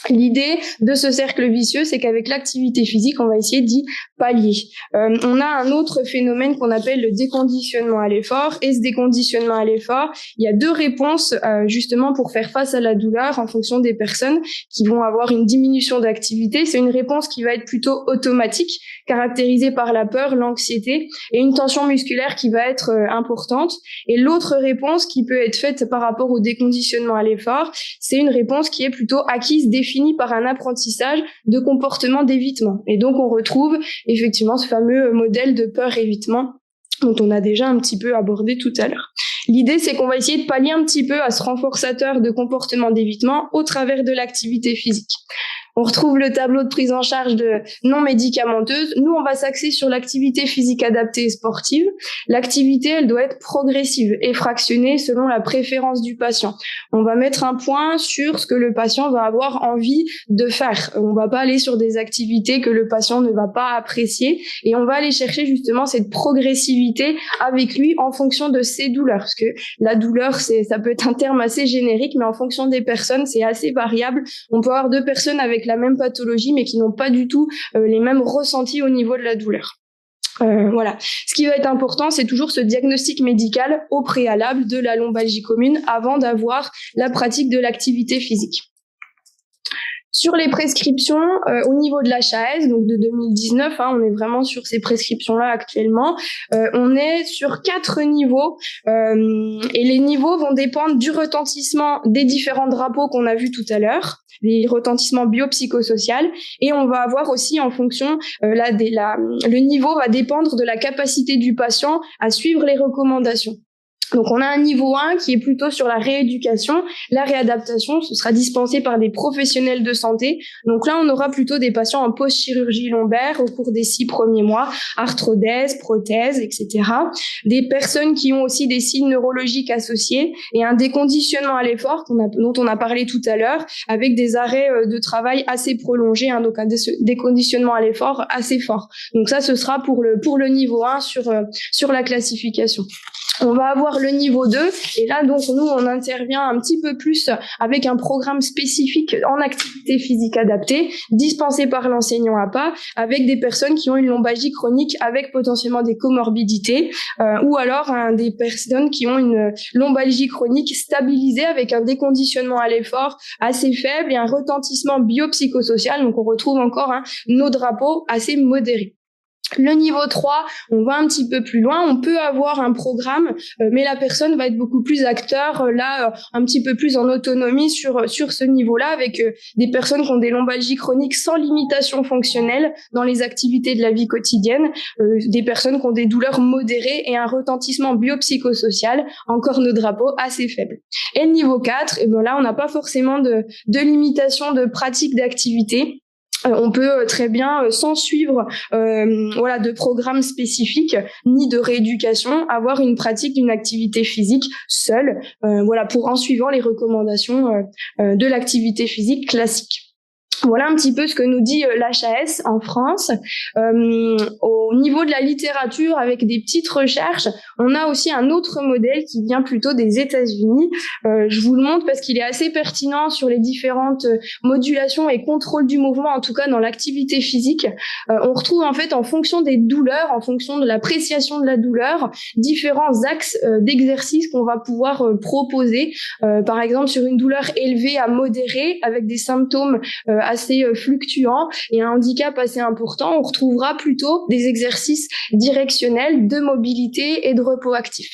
L'idée de ce cercle vicieux, c'est qu'avec l'activité physique, on va essayer d'y pallier. On a un autre phénomène qu'on appelle le déconditionnement à l'effort. Et ce déconditionnement à l'effort, il y a deux réponses justement pour faire face à la douleur en fonction des personnes qui vont avoir une diminution d'activité. C'est une réponse qui va être plutôt automatique, caractérisée par la peur, l'anxiété et une tension musculaire qui va être importante. Et l'autre réponse qui peut être faite par rapport au déconditionnement à l'effort, c'est une réponse qui est plutôt acquise, définie par un apprentissage de comportement d'évitement. Et donc, on retrouve effectivement ce fameux modèle de peur-évitement dont on a déjà un petit peu abordé tout à l'heure. L'idée, c'est qu'on va essayer de pallier un petit peu à ce renforçateur de comportement d'évitement au travers de l'activité physique. On retrouve le tableau de prise en charge de non médicamenteuse. Nous, on va s'axer sur l'activité physique adaptée et sportive. L'activité, elle doit être progressive et fractionnée selon la préférence du patient. On va mettre un point sur ce que le patient va avoir envie de faire. On va pas aller sur des activités que le patient ne va pas apprécier et on va aller chercher justement cette progressivité avec lui en fonction de ses douleurs. Parce que la douleur, ça peut être un terme assez générique, mais en fonction des personnes, c'est assez variable. On peut avoir deux personnes avec la même pathologie, mais qui n'ont pas du tout les mêmes ressentis au niveau de la douleur. Voilà. Ce qui va être important, c'est toujours ce diagnostic médical au préalable de la lombalgie commune avant d'avoir la pratique de l'activité physique. Sur les prescriptions, au niveau de l'HAS, donc de 2019, on est vraiment sur ces prescriptions-là actuellement. On est sur 4 niveaux et les niveaux vont dépendre du retentissement des différents drapeaux qu'on a vus tout à l'heure, les retentissements biopsychosociaux, et on va avoir aussi en fonction, le niveau va dépendre de la capacité du patient à suivre les recommandations. Donc, on a un niveau 1 qui est plutôt sur la rééducation. La réadaptation, ce sera dispensé par des professionnels de santé. Donc là, on aura plutôt des patients en post-chirurgie lombaire au cours des 6 premiers mois, arthrodèse, prothèse, etc. Des personnes qui ont aussi des signes neurologiques associés et un déconditionnement à l'effort dont on a parlé tout à l'heure, avec des arrêts de travail assez prolongés, donc un déconditionnement à l'effort assez fort. Donc ça, ce sera pour le niveau 1 sur la classification. On va avoir le niveau 2 et là donc nous on intervient un petit peu plus avec un programme spécifique en activité physique adaptée dispensé par l'enseignant APA avec des personnes qui ont une lombalgie chronique avec potentiellement des comorbidités ou alors des personnes qui ont une lombalgie chronique stabilisée avec un déconditionnement à l'effort assez faible et un retentissement biopsychosocial. Donc on retrouve encore nos drapeaux assez modérés. Le niveau 3, on va un petit peu plus loin, on peut avoir un programme, mais la personne va être beaucoup plus acteur, un petit peu plus en autonomie sur ce niveau-là, avec des personnes qui ont des lombalgies chroniques sans limitation fonctionnelle dans les activités de la vie quotidienne, des personnes qui ont des douleurs modérées et un retentissement biopsychosocial, encore nos drapeaux assez faibles. Et le niveau 4, là, on n'a pas forcément de limitation de pratique d'activité. On peut très bien, sans suivre de programme spécifique ni de rééducation, avoir une pratique d'une activité physique seule, pour en suivant les recommandations de l'activité physique classique. Voilà un petit peu ce que nous dit l'HAS en France. Au niveau de la littérature, avec des petites recherches, on a aussi un autre modèle qui vient plutôt des États-Unis. Je vous le montre parce qu'il est assez pertinent sur les différentes modulations et contrôles du mouvement, en tout cas dans l'activité physique. On retrouve en fait en fonction des douleurs, en fonction de l'appréciation de la douleur, différents axes d'exercice qu'on va pouvoir proposer. Par exemple, sur une douleur élevée à modérée, avec des symptômes assez fluctuants et un handicap assez important, on retrouvera plutôt des exercices directionnels de mobilité et de repos actif.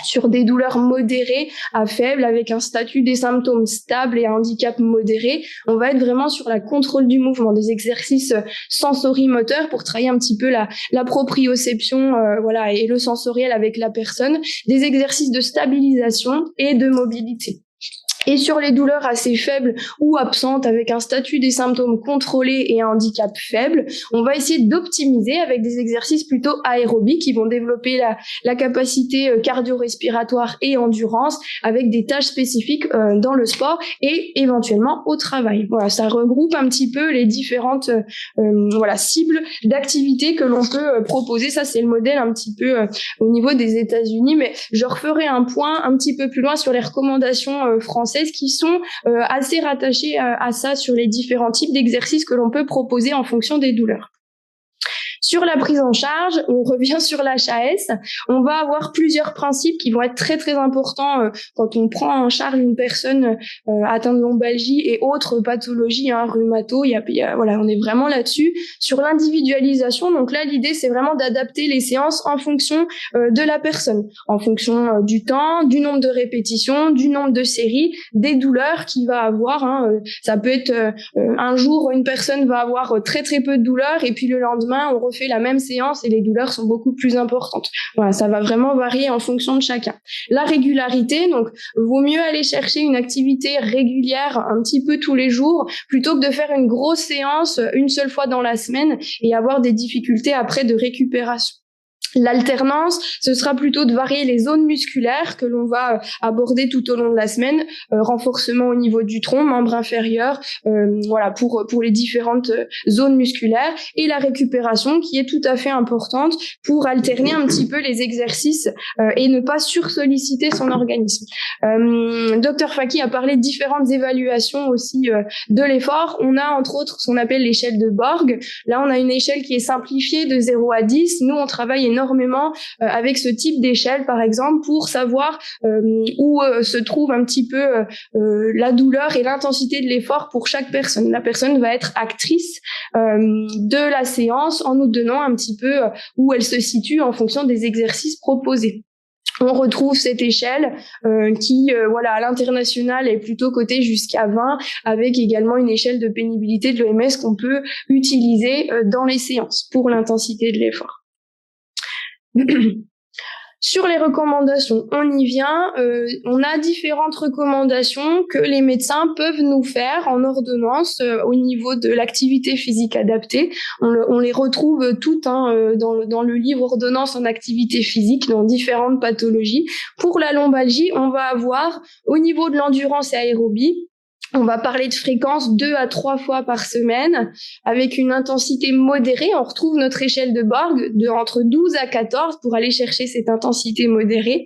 sur des douleurs modérées à faibles avec un statut des symptômes stable et un handicap modéré. On va être vraiment sur la contrôle du mouvement, des exercices sensorimoteurs pour travailler un petit peu la proprioception voilà, et le sensoriel avec la personne, des exercices de stabilisation et de mobilité. Et sur les douleurs assez faibles ou absentes avec un statut des symptômes contrôlés et un handicap faible, on va essayer d'optimiser avec des exercices plutôt aérobiques qui vont développer la capacité cardio-respiratoire et endurance avec des tâches spécifiques dans le sport et éventuellement au travail. Voilà, ça regroupe un petit peu les différentes voilà, cibles d'activités que l'on peut proposer. Ça, c'est le modèle un petit peu au niveau des États-Unis, mais je referai un point un petit peu plus loin sur les recommandations françaises qui sont assez rattachées à ça sur les différents types d'exercices que l'on peut proposer en fonction des douleurs. Sur la prise en charge, on revient sur l'HAS. On va avoir plusieurs principes qui vont être très très importants quand on prend en charge une personne atteinte de lombalgie et autres pathologies, rhumato. Voilà, on est vraiment là-dessus. Sur l'individualisation, donc là l'idée c'est vraiment d'adapter les séances en fonction de la personne, en fonction du temps, du nombre de répétitions, du nombre de séries, des douleurs qu'il va avoir. Ça peut être un jour une personne va avoir très très peu de douleurs et puis le lendemain on refait la même séance et les douleurs sont beaucoup plus importantes. Voilà, ça va vraiment varier en fonction de chacun. La régularité, donc vaut mieux aller chercher une activité régulière un petit peu tous les jours plutôt que de faire une grosse séance une seule fois dans la semaine et avoir des difficultés après de récupération. L'alternance, ce sera plutôt de varier les zones musculaires que l'on va aborder tout au long de la semaine, renforcement au niveau du tronc, membre inférieur, voilà pour les différentes zones musculaires et la récupération qui est tout à fait importante pour alterner un petit peu les exercices et ne pas sursolliciter son organisme. Dr Faki a parlé de différentes évaluations aussi de l'effort. On a entre autres ce qu'on appelle l'échelle de Borg. Là, on a une échelle qui est simplifiée de 0 à 10. Nous, on travaille énormément avec ce type d'échelle, par exemple, pour savoir où se trouve un petit peu la douleur et l'intensité de l'effort pour chaque personne. La personne va être actrice de la séance en nous donnant un petit peu où elle se situe en fonction des exercices proposés. On retrouve cette échelle qui, voilà, à l'international est plutôt cotée jusqu'à 20, avec également une échelle de pénibilité de l'OMS qu'on peut utiliser dans les séances pour l'intensité de l'effort. Sur les recommandations, on y vient. On a différentes recommandations que les médecins peuvent nous faire en ordonnance au niveau de l'activité physique adaptée. On les retrouve toutes dans le livre ordonnance en activité physique dans différentes pathologies. Pour la lombalgie, on va avoir au niveau de l'endurance et aérobie, on va parler de fréquence 2 à 3 fois par semaine avec une intensité modérée. On retrouve notre échelle de Borg de entre 12 à 14 pour aller chercher cette intensité modérée.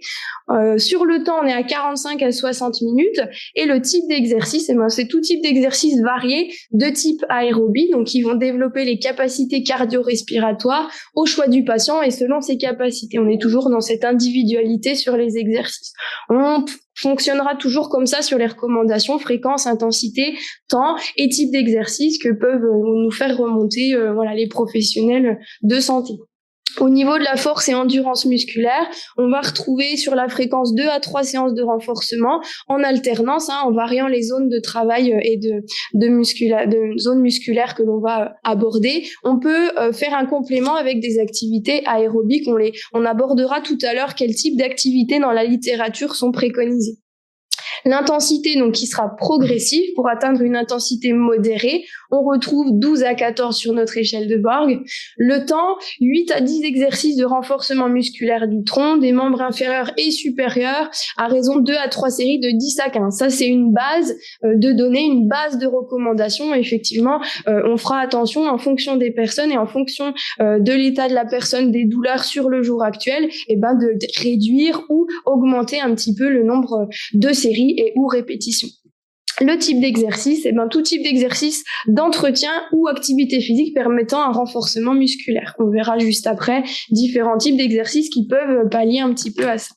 Sur le temps, on est à 45 à 60 minutes et le type d'exercice, c'est tout type d'exercice varié de type aérobie, donc qui vont développer les capacités cardio-respiratoires au choix du patient et selon ses capacités. On est toujours dans cette individualité sur les exercices. On fonctionnera toujours comme ça sur les recommandations, fréquence, intensité, temps et type d'exercice que peuvent nous faire remonter les professionnels de santé. Au niveau de la force et endurance musculaire, on va retrouver sur la fréquence 2 à 3 séances de renforcement en alternance, en variant les zones de travail et de zones musculaires que l'on va aborder. On peut faire un complément avec des activités aérobiques. On abordera tout à l'heure quel type d'activités dans la littérature sont préconisées. L'intensité, donc, qui sera progressive pour atteindre une intensité modérée. On retrouve 12 à 14 sur notre échelle de Borg. Le temps, 8 à 10 exercices de renforcement musculaire du tronc, des membres inférieurs et supérieurs, à raison de 2 à 3 séries de 10 à 15. Ça, c'est une base de données, une base de recommandations. Effectivement, on fera attention en fonction des personnes et en fonction de l'état de la personne, des douleurs sur le jour actuel, de réduire ou augmenter un petit peu le nombre de séries et ou répétitions. Le type d'exercice, tout type d'exercice d'entretien ou activité physique permettant un renforcement musculaire. On verra juste après différents types d'exercices qui peuvent pallier un petit peu à ça.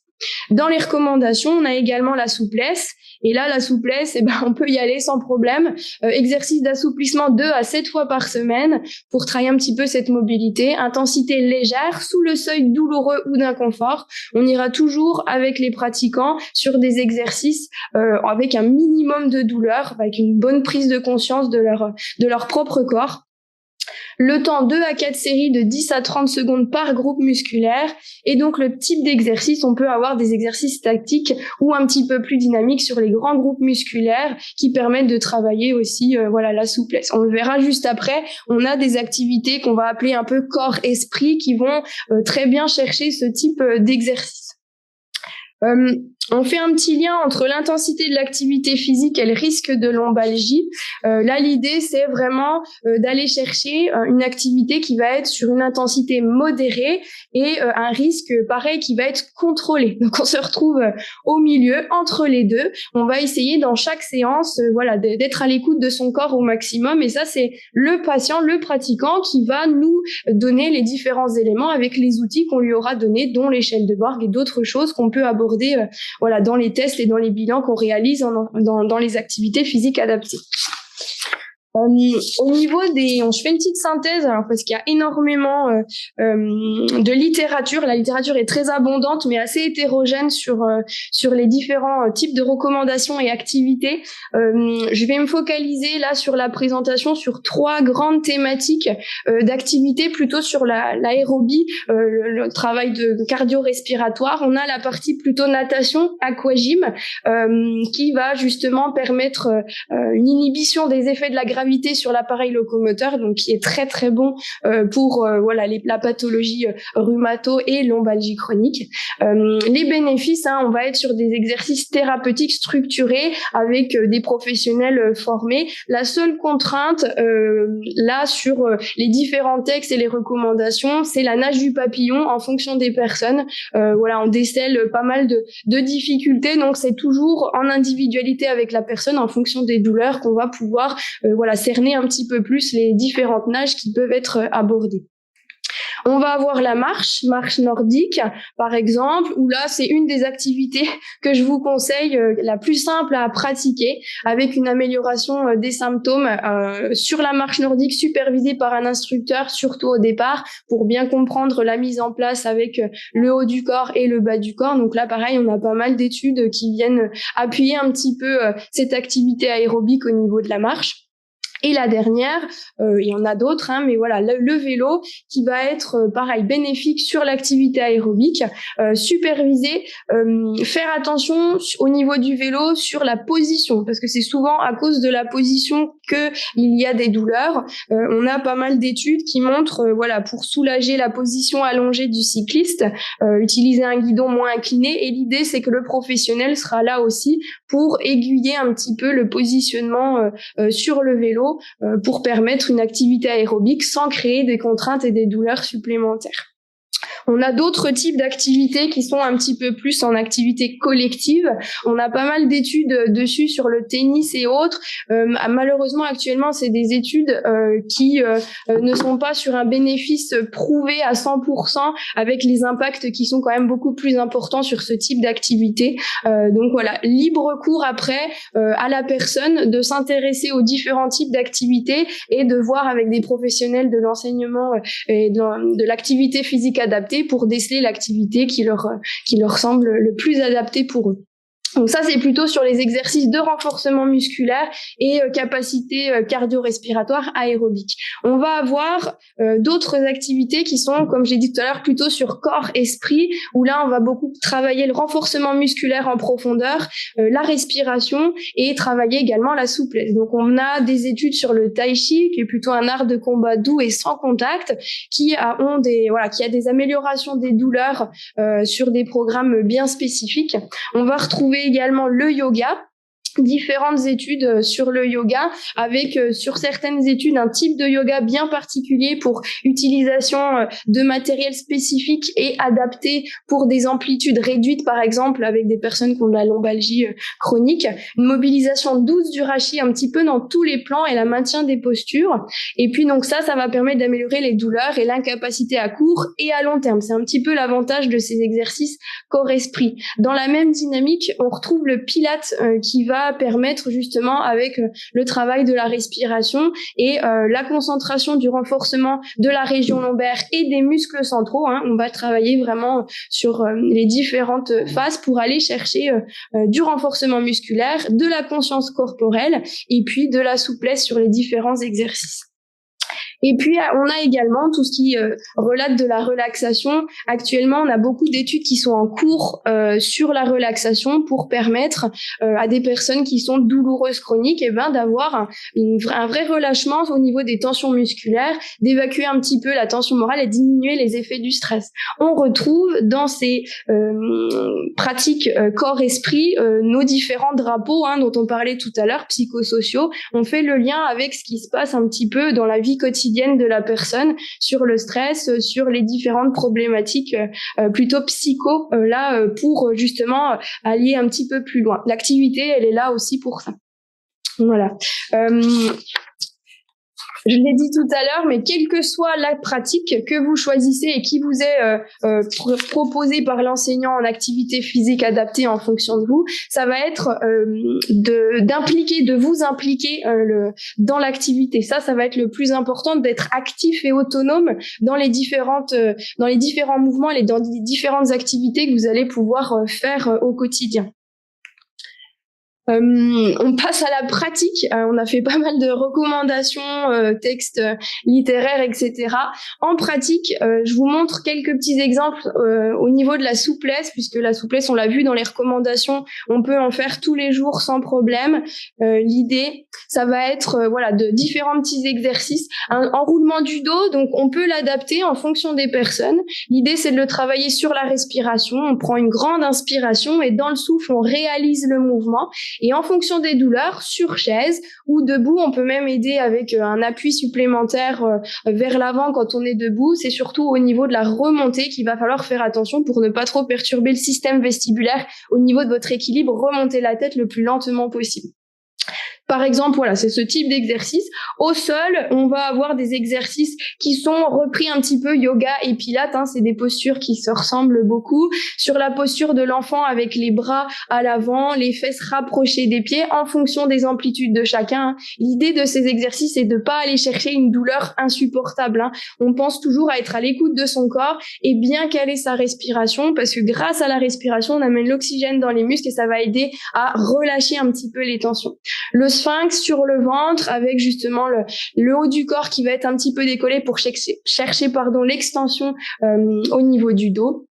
Dans les recommandations, on a également la souplesse. Et là, la souplesse, on peut y aller sans problème. Exercice d'assouplissement 2 à 7 fois par semaine pour travailler un petit peu cette mobilité. Intensité légère, sous le seuil douloureux ou d'inconfort. On ira toujours avec les pratiquants sur des exercices avec un minimum de douleur, avec une bonne prise de conscience de leur propre corps. Le temps 2 à 4 séries de 10 à 30 secondes par groupe musculaire. Et donc, le type d'exercice, on peut avoir des exercices tactiques ou un petit peu plus dynamiques sur les grands groupes musculaires qui permettent de travailler aussi, la souplesse. On le verra juste après. On a des activités qu'on va appeler un peu corps-esprit qui vont très bien chercher ce type d'exercice. On fait un petit lien entre l'intensité de l'activité physique et le risque de lombalgie. Là, l'idée, c'est vraiment d'aller chercher une activité qui va être sur une intensité modérée et un risque, pareil, qui va être contrôlé. Donc, on se retrouve au milieu, entre les deux. On va essayer dans chaque séance, d'être à l'écoute de son corps au maximum. Et ça, c'est le patient, le pratiquant qui va nous donner les différents éléments avec les outils qu'on lui aura donnés, dont l'échelle de Borg et d'autres choses qu'on peut aborder dans les tests et dans les bilans qu'on réalise dans les activités physiques adaptées. Au niveau je fais une petite synthèse parce qu'il y a énormément de littérature. La littérature est très abondante mais assez hétérogène sur les différents types de recommandations et activités. Je vais me focaliser là sur la présentation sur 3 grandes thématiques d'activités plutôt sur l'aérobie, le travail de cardio-respiratoire. On a la partie plutôt natation, aquagym, qui va justement permettre une inhibition des effets de la gravité sur l'appareil locomoteur, donc qui est très très bon pour la pathologie rhumato et lombalgie chronique. Les bénéfices, on va être sur des exercices thérapeutiques structurés avec des professionnels formés. La seule contrainte là sur les différents textes et les recommandations, c'est la nage du papillon en fonction des personnes. On décèle pas mal de difficultés, donc c'est toujours en individualité avec la personne en fonction des douleurs qu'on va pouvoir cerner un petit peu plus les différentes nages qui peuvent être abordées. On va avoir la marche nordique, par exemple, où là, c'est une des activités que je vous conseille, la plus simple à pratiquer, avec une amélioration des symptômes sur la marche nordique, supervisée par un instructeur, surtout au départ, pour bien comprendre la mise en place avec le haut du corps et le bas du corps. Donc là, pareil, on a pas mal d'études qui viennent appuyer un petit peu cette activité aérobique au niveau de la marche. Et la dernière, il y en a d'autres, mais le vélo qui va être pareil bénéfique sur l'activité aérobique, superviser, faire attention au niveau du vélo sur la position, parce que c'est souvent à cause de la position que il y a des douleurs. On a pas mal d'études qui montrent, pour soulager la position allongée du cycliste, utiliser un guidon moins incliné. Et l'idée, c'est que le professionnel sera là aussi pour aiguiller un petit peu le positionnement sur le vélo. Pour permettre une activité aérobique sans créer des contraintes et des douleurs supplémentaires. On a d'autres types d'activités qui sont un petit peu plus en activité collective. On a pas mal d'études dessus sur le tennis et autres. Malheureusement, actuellement, c'est des études qui ne sont pas sur un bénéfice prouvé à 100%, avec les impacts qui sont quand même beaucoup plus importants sur ce type d'activité. Donc libre cours après à la personne de s'intéresser aux différents types d'activités et de voir avec des professionnels de l'enseignement et de l'activité physique adaptée pour déceler l'activité qui leur semble le plus adaptée pour eux. Donc ça, c'est plutôt sur les exercices de renforcement musculaire et capacité cardio-respiratoire aérobique. On va avoir d'autres activités qui sont, comme j'ai dit tout à l'heure, plutôt sur corps-esprit, où là, on va beaucoup travailler le renforcement musculaire en profondeur, la respiration et travailler également la souplesse. Donc, on a des études sur le tai chi, qui est plutôt un art de combat doux et sans contact, qui a des améliorations des douleurs sur des programmes bien spécifiques. On va retrouver également le yoga, différentes études sur le yoga, avec sur certaines études un type de yoga bien particulier pour utilisation de matériel spécifique et adapté pour des amplitudes réduites, par exemple avec des personnes qui ont de la lombalgie chronique, une mobilisation douce du rachis un petit peu dans tous les plans et la maintien des postures. Et puis donc ça va permettre d'améliorer les douleurs et l'incapacité à court et à long terme. C'est un petit peu l'avantage de ces exercices corps-esprit. Dans la même dynamique, on retrouve le Pilate qui va permettre justement avec le travail de la respiration et la concentration du renforcement de la région lombaire et des muscles centraux. On va travailler vraiment sur les différentes phases pour aller chercher du renforcement musculaire, de la conscience corporelle et puis de la souplesse sur les différents exercices. Et puis, on a également tout ce qui relate de la relaxation. Actuellement, on a beaucoup d'études qui sont en cours sur la relaxation pour permettre à des personnes qui sont douloureuses chroniques d'avoir un vrai relâchement au niveau des tensions musculaires, d'évacuer un petit peu la tension morale et diminuer les effets du stress. On retrouve dans ces pratiques corps-esprit nos différents drapeaux dont on parlait tout à l'heure, psychosociaux. On fait le lien avec ce qui se passe un petit peu dans la vie quotidienne de la personne sur le stress, sur les différentes problématiques plutôt psycho pour justement aller un petit peu plus loin. L'activité, elle est là aussi pour ça. Voilà. Je l'ai dit tout à l'heure, mais quelle que soit la pratique que vous choisissez et qui vous est proposée par l'enseignant en activité physique adaptée en fonction de vous, ça va être de vous impliquer dans l'activité. Ça va être le plus important, d'être actif et autonome dans les différents mouvements et dans les différentes activités que vous allez pouvoir faire au quotidien. On passe à la pratique. On a fait pas mal de recommandations, textes littéraires, etc. En pratique, je vous montre quelques petits exemples au niveau de la souplesse, puisque la souplesse, on l'a vu dans les recommandations, on peut en faire tous les jours sans problème. L'idée, ça va être de différents petits exercices. Un enroulement du dos, donc on peut l'adapter en fonction des personnes. L'idée, c'est de le travailler sur la respiration. On prend une grande inspiration et dans le souffle, on réalise le mouvement. Et en fonction des douleurs, sur chaise ou debout, on peut même aider avec un appui supplémentaire vers l'avant quand on est debout. C'est surtout au niveau de la remontée qu'il va falloir faire attention pour ne pas trop perturber le système vestibulaire. Au niveau de votre équilibre, remonter la tête le plus lentement possible. Par exemple, c'est ce type d'exercice. Au sol, on va avoir des exercices qui sont repris un petit peu yoga et pilates. C'est des postures qui se ressemblent beaucoup. Sur la posture de l'enfant avec les bras à l'avant, les fesses rapprochées des pieds en fonction des amplitudes de chacun. L'idée de ces exercices, c'est de pas aller chercher une douleur insupportable. On pense toujours à être à l'écoute de son corps et bien caler sa respiration parce que grâce à la respiration, on amène l'oxygène dans les muscles et ça va aider à relâcher un petit peu les tensions. Le sphinx sur le ventre avec justement le haut du corps qui va être un petit peu décollé pour chercher l'extension au niveau du dos.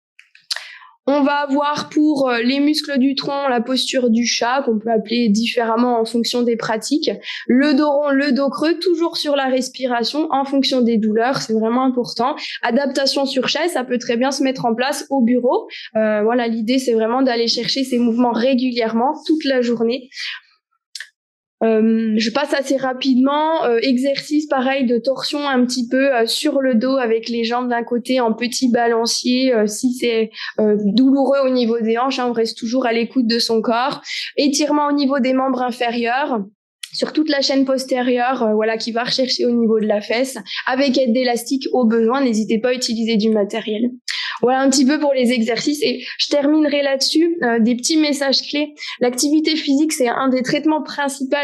On va avoir pour les muscles du tronc la posture du chat qu'on peut appeler différemment en fonction des pratiques. Le dos rond, le dos creux, toujours sur la respiration en fonction des douleurs, c'est vraiment important. Adaptation sur chaise, ça peut très bien se mettre en place au bureau. L'idée c'est vraiment d'aller chercher ces mouvements régulièrement toute la journée. Je passe assez rapidement. Exercice pareil de torsion un petit peu sur le dos avec les jambes d'un côté en petit balancier. Si c'est douloureux au niveau des hanches, on reste toujours à l'écoute de son corps. Étirement au niveau des membres inférieurs. Sur toute la chaîne postérieure, qui va rechercher au niveau de la fesse. Avec aide d'élastique au besoin, n'hésitez pas à utiliser du matériel. Voilà un petit peu pour les exercices et je terminerai là-dessus. Des petits messages clés. L'activité physique, c'est un des traitements principaux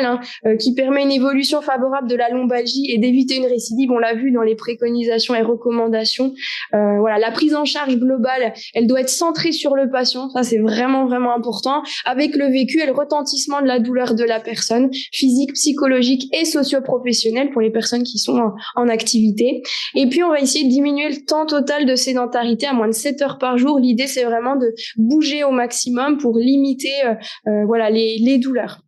qui permet une évolution favorable de la lombalgie et d'éviter une récidive. On l'a vu dans les préconisations et recommandations. La prise en charge globale, elle doit être centrée sur le patient. Ça, c'est vraiment, vraiment important. Avec le vécu et le retentissement de la douleur de la personne, physique, psychologique et socio-professionnelle pour les personnes qui sont en activité. Et puis, on va essayer de diminuer le temps total de sédentarité à moins de 7 heures par jour. L'idée, c'est vraiment de bouger au maximum pour limiter les douleurs.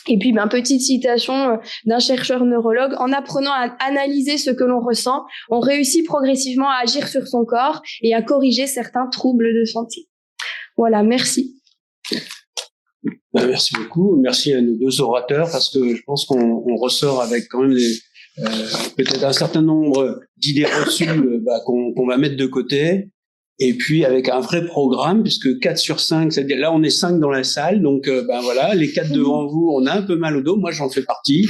Et puis, petite citation d'un chercheur neurologue, en apprenant à analyser ce que l'on ressent, on réussit progressivement à agir sur son corps et à corriger certains troubles de santé. Voilà, merci.
Merci beaucoup. Merci à nos deux orateurs parce que je pense qu'on ressort avec quand même peut-être un certain nombre d'idées reçues qu'on va mettre de côté. Et puis avec un vrai programme, puisque 4 sur 5, c'est-à-dire là on est 5 dans la salle, donc voilà, les 4 devant vous, on a un peu mal au dos, moi j'en fais partie,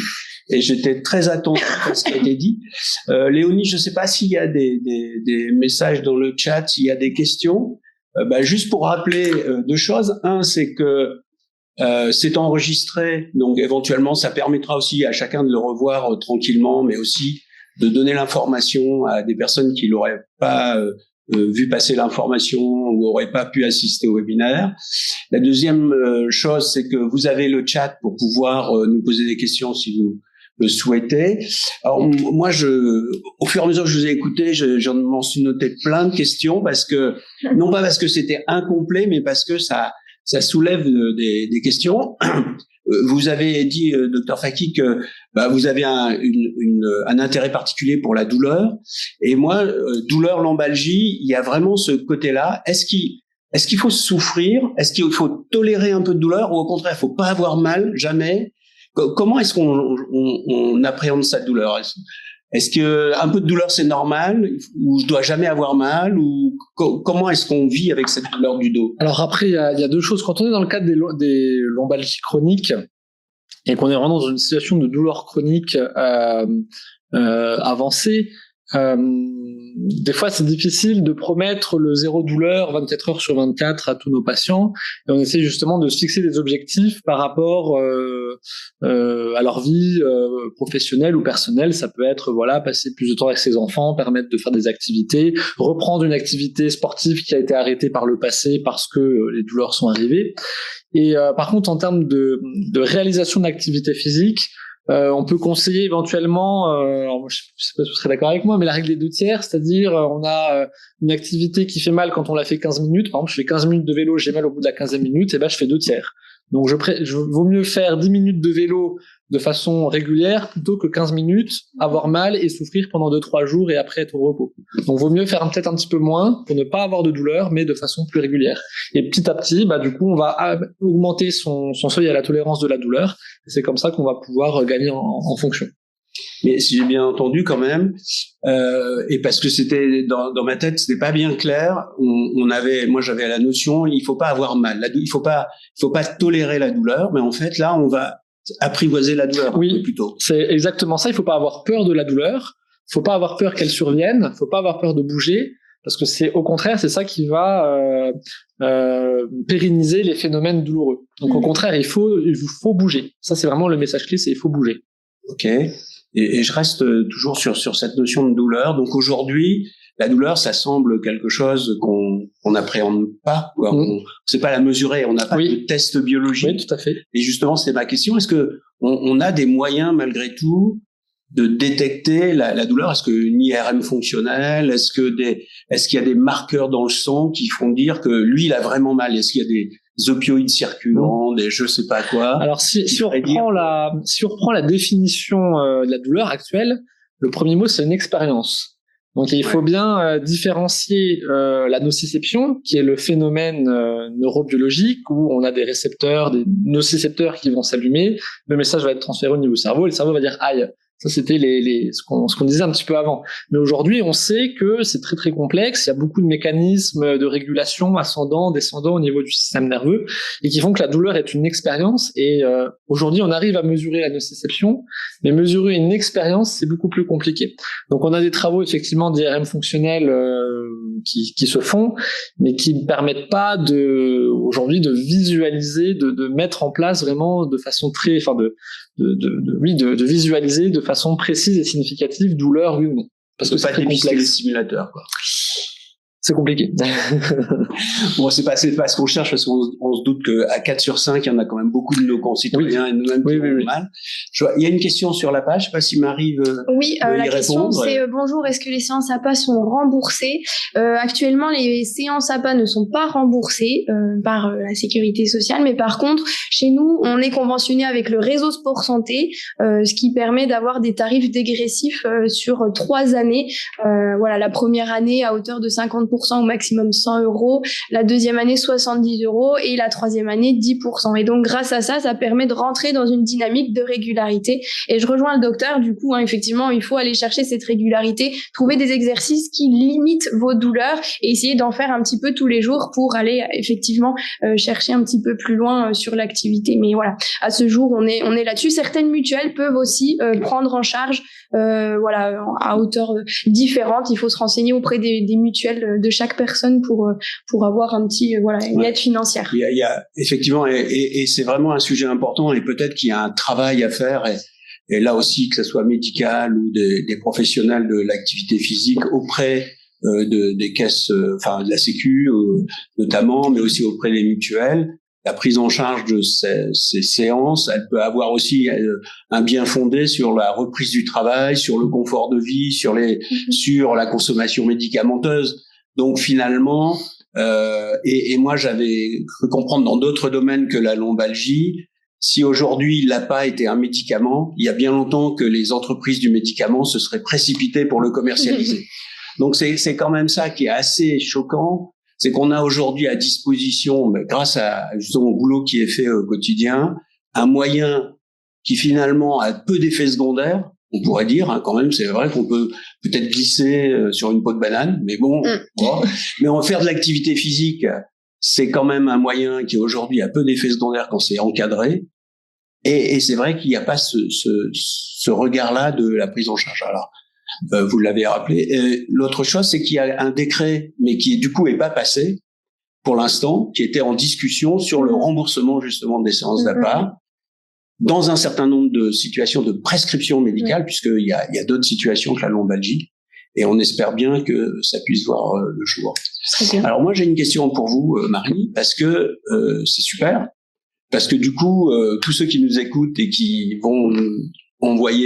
et j'étais très attentif à ce qui a été dit. Léonie, je ne sais pas s'il y a des messages dans le chat, s'il y a des questions. Juste pour rappeler 2 choses. Un, c'est que c'est enregistré, donc éventuellement ça permettra aussi à chacun de le revoir tranquillement, mais aussi de donner l'information à des personnes qui l'auraient pas vu passer l'information ou n'auraient pas pu assister au webinaire. La deuxième chose, c'est que vous avez le chat pour pouvoir nous poser des questions si vous le souhaitez. Alors moi, au fur et à mesure que je vous ai écouté, m'en suis noté plein de questions non pas parce que c'était incomplet, mais parce que ça soulève des questions. Vous avez dit, Dr Fakki, que vous avez un intérêt particulier pour la douleur. Et moi, douleur, lombalgie, il y a vraiment ce côté-là. Est-ce qu'il faut souffrir? Est-ce qu'il faut tolérer un peu de douleur? Ou au contraire, il faut pas avoir mal, jamais? Comment est-ce qu'on appréhende cette douleur? Est-ce que un peu de douleur c'est normal ou je dois jamais avoir mal ou comment est-ce qu'on vit avec cette douleur du dos?
Alors après il y a 2 choses. Quand on est dans le cadre des lombalgies chroniques et qu'on est vraiment dans une situation de douleur chronique avancée, des fois c'est difficile de promettre le 0 douleur 24 heures sur 24 à tous nos patients, et on essaie justement de se fixer des objectifs par rapport à leur vie professionnelle ou personnelle. Ça peut être passer plus de temps avec ses enfants, permettre de faire des activités, reprendre une activité sportive qui a été arrêtée par le passé parce que les douleurs sont arrivées. Et par contre en termes de réalisation d'activité physique, on peut conseiller éventuellement, je sais pas si vous serez d'accord avec moi, mais la règle des 2 tiers, c'est-à-dire on a une activité qui fait mal quand on la fait 15 minutes. Par exemple, je fais 15 minutes de vélo, j'ai mal au bout de la 15e minute, et je fais 2 tiers. Donc vaut mieux faire 10 minutes de vélo de façon régulière plutôt que 15 minutes, avoir mal et souffrir pendant 2-3 jours et après être au repos. Donc vaut mieux faire peut-être un petit peu moins pour ne pas avoir de douleur, mais de façon plus régulière. Et petit à petit, du coup, on va augmenter son seuil à la tolérance de la douleur. Et c'est comme ça qu'on va pouvoir gagner en fonction.
Mais si j'ai bien entendu quand même, et parce que c'était dans ma tête, c'était pas bien clair. Moi j'avais la notion, il faut pas avoir mal. Il faut pas tolérer la douleur, mais en fait là on va apprivoiser la douleur.
Oui,
plutôt.
C'est exactement ça. Il faut pas avoir peur de la douleur. Il faut pas avoir peur qu'elle survienne. Il faut pas avoir peur de bouger, parce que c'est au contraire, c'est ça qui va pérenniser les phénomènes douloureux. Donc au contraire, il faut bouger. Ça c'est vraiment le message clé, c'est il faut bouger.
Ok. Et je reste toujours sur cette notion de douleur. Donc aujourd'hui, la douleur, ça semble quelque chose qu'on n'appréhende pas. On ne sait pas la mesurer. On n'a pas de test biologique.
Oui, tout à fait.
Et justement, c'est ma question. Est-ce que on a des moyens malgré tout de détecter la douleur? Est-ce qu'une IRM fonctionnelle? Est-ce qu'il y a des marqueurs dans le sang qui font dire que lui, il a vraiment mal? Est-ce qu'il y a des opioïdes circulants, des je sais pas quoi?
Alors si on reprend la définition de la douleur actuelle, le premier mot c'est une expérience. Donc il faut bien différencier la nociception, qui est le phénomène neurobiologique où on a des nocicepteurs qui vont s'allumer, le message va être transféré au niveau du cerveau et le cerveau va dire aïe. Ça, c'était ce qu'on disait un petit peu avant. Mais aujourd'hui, on sait que c'est très, très complexe. Il y a beaucoup de mécanismes de régulation ascendant, descendant au niveau du système nerveux et qui font que la douleur est une expérience. Et aujourd'hui, on arrive à mesurer la nociception, mais mesurer une expérience, c'est beaucoup plus compliqué. Donc, on a des travaux, effectivement, d'IRM fonctionnels qui se font, mais qui ne permettent pas aujourd'hui de visualiser, de mettre en place vraiment de façon de visualiser de façon précise et significative douleur oui ou non. Parce que c'est
pas dépister les simulateurs, quoi.
C'est compliqué.
Bon, c'est pas ce qu'on cherche, parce qu'on se doute qu'à 4 sur 5, il y en a quand même beaucoup de nos concitoyens et nous-mêmes qui ont mal. Il y a une question sur la page, je sais pas si Marie veut
la question c'est bonjour, est-ce que les séances APA sont remboursées? Actuellement, les séances APA ne sont pas remboursées par la sécurité sociale, mais par contre, chez nous, on est conventionné avec le réseau Sport Santé, ce qui permet d'avoir des tarifs dégressifs sur 3 années. La première année à hauteur de 50% 20% au maximum 100 €, la deuxième année 70 € et la troisième année 10%. Et donc grâce à ça, ça permet de rentrer dans une dynamique de régularité. Et je rejoins le docteur, du coup, effectivement, il faut aller chercher cette régularité, trouver des exercices qui limitent vos douleurs et essayer d'en faire un petit peu tous les jours pour aller effectivement chercher un petit peu plus loin sur l'activité. Mais voilà, à ce jour, on est là-dessus. Certaines mutuelles peuvent aussi prendre en charge à hauteur différente. Il faut se renseigner auprès des mutuelles de chaque personne pour avoir un petit une aide financière.
Il y a effectivement et c'est vraiment un sujet important et peut-être qu'il y a un travail à faire et là aussi que ce soit médical ou des professionnels de l'activité physique auprès des caisses de la Sécu notamment, mais aussi auprès des mutuelles. La prise en charge de ces séances, elle peut avoir aussi un bien fondé sur la reprise du travail, sur le confort de vie, sur la consommation médicamenteuse. Donc finalement, et moi j'avais cru comprendre dans d'autres domaines que la lombalgie, si aujourd'hui l'APA était un médicament, il y a bien longtemps que les entreprises du médicament se seraient précipitées pour le commercialiser. Donc c'est quand même ça qui est assez choquant. C'est qu'on a aujourd'hui à disposition, grâce à justement au boulot qui est fait au quotidien, un moyen qui finalement a peu d'effets secondaires, on pourrait dire, quand même, c'est vrai qu'on peut peut-être glisser sur une peau de banane, mais bon, mais en faire de l'activité physique, c'est quand même un moyen qui aujourd'hui a peu d'effets secondaires quand c'est encadré, et c'est vrai qu'il n'y a pas ce regard-là de la prise en charge. Alors, vous l'avez rappelé. L'autre chose, c'est qu'il y a un décret, mais qui du coup est pas passé pour l'instant, qui était en discussion sur le remboursement justement des séances d'APA dans un certain nombre de situations de prescription médicale, puisqu'il y a d'autres situations que la lombalgie, et on espère bien que ça puisse voir le jour. Alors moi, j'ai une question pour vous, Marie, parce que c'est super, parce que du coup, tous ceux qui nous écoutent et qui vont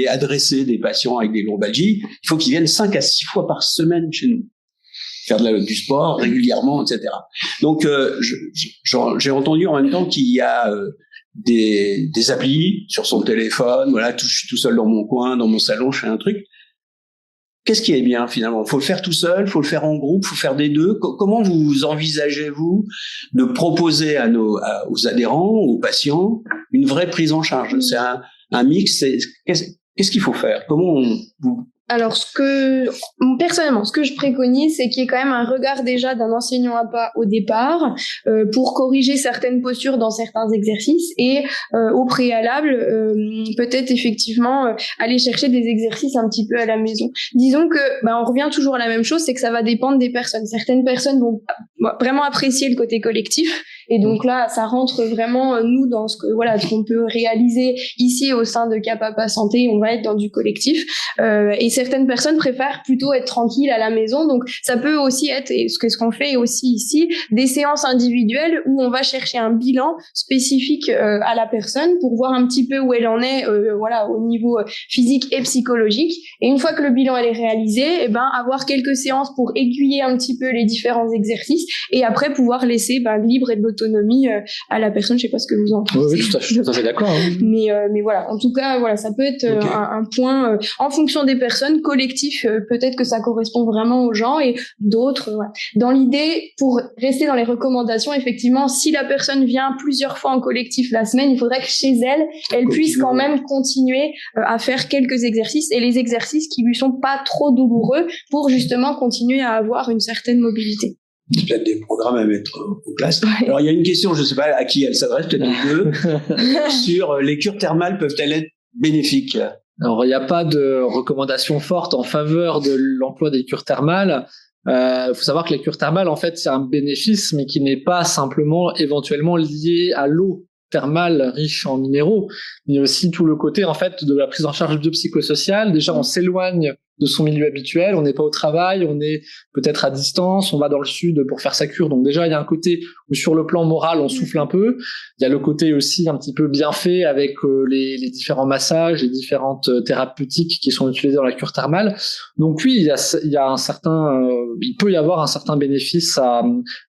adresser des patients avec des lombalgies, il faut qu'ils viennent 5 à 6 fois par semaine chez nous, faire du sport régulièrement, etc. Donc, j'ai entendu en même temps qu'il y a des applis sur son téléphone. Voilà, je suis tout seul dans mon coin, dans mon salon, je fais un truc. Qu'est-ce qui est bien finalement? Faut le faire tout seul, faut le faire en groupe, faut faire des deux. Comment vous envisagez-vous de proposer aux adhérents, aux patients, une vraie prise en charge? C'est un mix. Qu'est-ce qu'il faut faire?
Alors, personnellement, ce que je préconise, c'est qu'il y ait quand même un regard déjà d'un enseignant APA au départ pour corriger certaines postures dans certains exercices et au préalable, peut-être effectivement aller chercher des exercices un petit peu à la maison. Disons que on revient toujours à la même chose, c'est que ça va dépendre des personnes. Certaines personnes vont vraiment apprécier le côté collectif et donc là, ça rentre vraiment nous dans ce qu'on peut réaliser ici au sein de Capapa Santé. On va être dans du collectif et certaines personnes préfèrent plutôt être tranquilles à la maison. Donc, ça peut aussi être, et ce qu'on fait aussi ici, des séances individuelles où on va chercher un bilan spécifique à la personne pour voir un petit peu où elle en est, au niveau physique et psychologique. Et une fois que le bilan est réalisé, avoir quelques séances pour aiguiller un petit peu les différents exercices et après pouvoir laisser libre et de l'autonomie à la personne. Je sais pas ce que vous en pensez.
Oui, tout à fait d'accord. Hein.
Mais voilà, en tout cas, ça peut être un point en fonction des personnes. Collectif, peut-être que ça correspond vraiment aux gens et d'autres. Dans l'idée, pour rester dans les recommandations, effectivement, si la personne vient plusieurs fois en collectif la semaine, il faudrait que chez elle puisse quand même continuer à faire quelques exercices et les exercices qui lui sont pas trop douloureux pour justement continuer à avoir une certaine mobilité.
C'est peut-être des programmes à mettre en place. Ouais. Alors, il y a une question, je ne sais pas à qui elle s'adresse, peut-être les deux, sur les cures thermales peuvent-elles être bénéfiques?
Alors, il n'y a pas de recommandation forte en faveur de l'emploi des cures thermales. Faut savoir que les cures thermales, en fait, c'est un bénéfice, mais qui n'est pas simplement éventuellement lié à l'eau thermale riche en minéraux, mais aussi tout le côté, en fait, de la prise en charge biopsychosociale. Déjà, on s'éloigne de son milieu habituel, on n'est pas au travail, on est peut-être à distance, on va dans le sud pour faire sa cure. Donc déjà, il y a un côté où sur le plan moral, on souffle un peu. Il y a le côté aussi un petit peu bien fait avec les différents massages, les différentes thérapeutiques qui sont utilisées dans la cure thermale. Donc oui, il peut y avoir un certain bénéfice à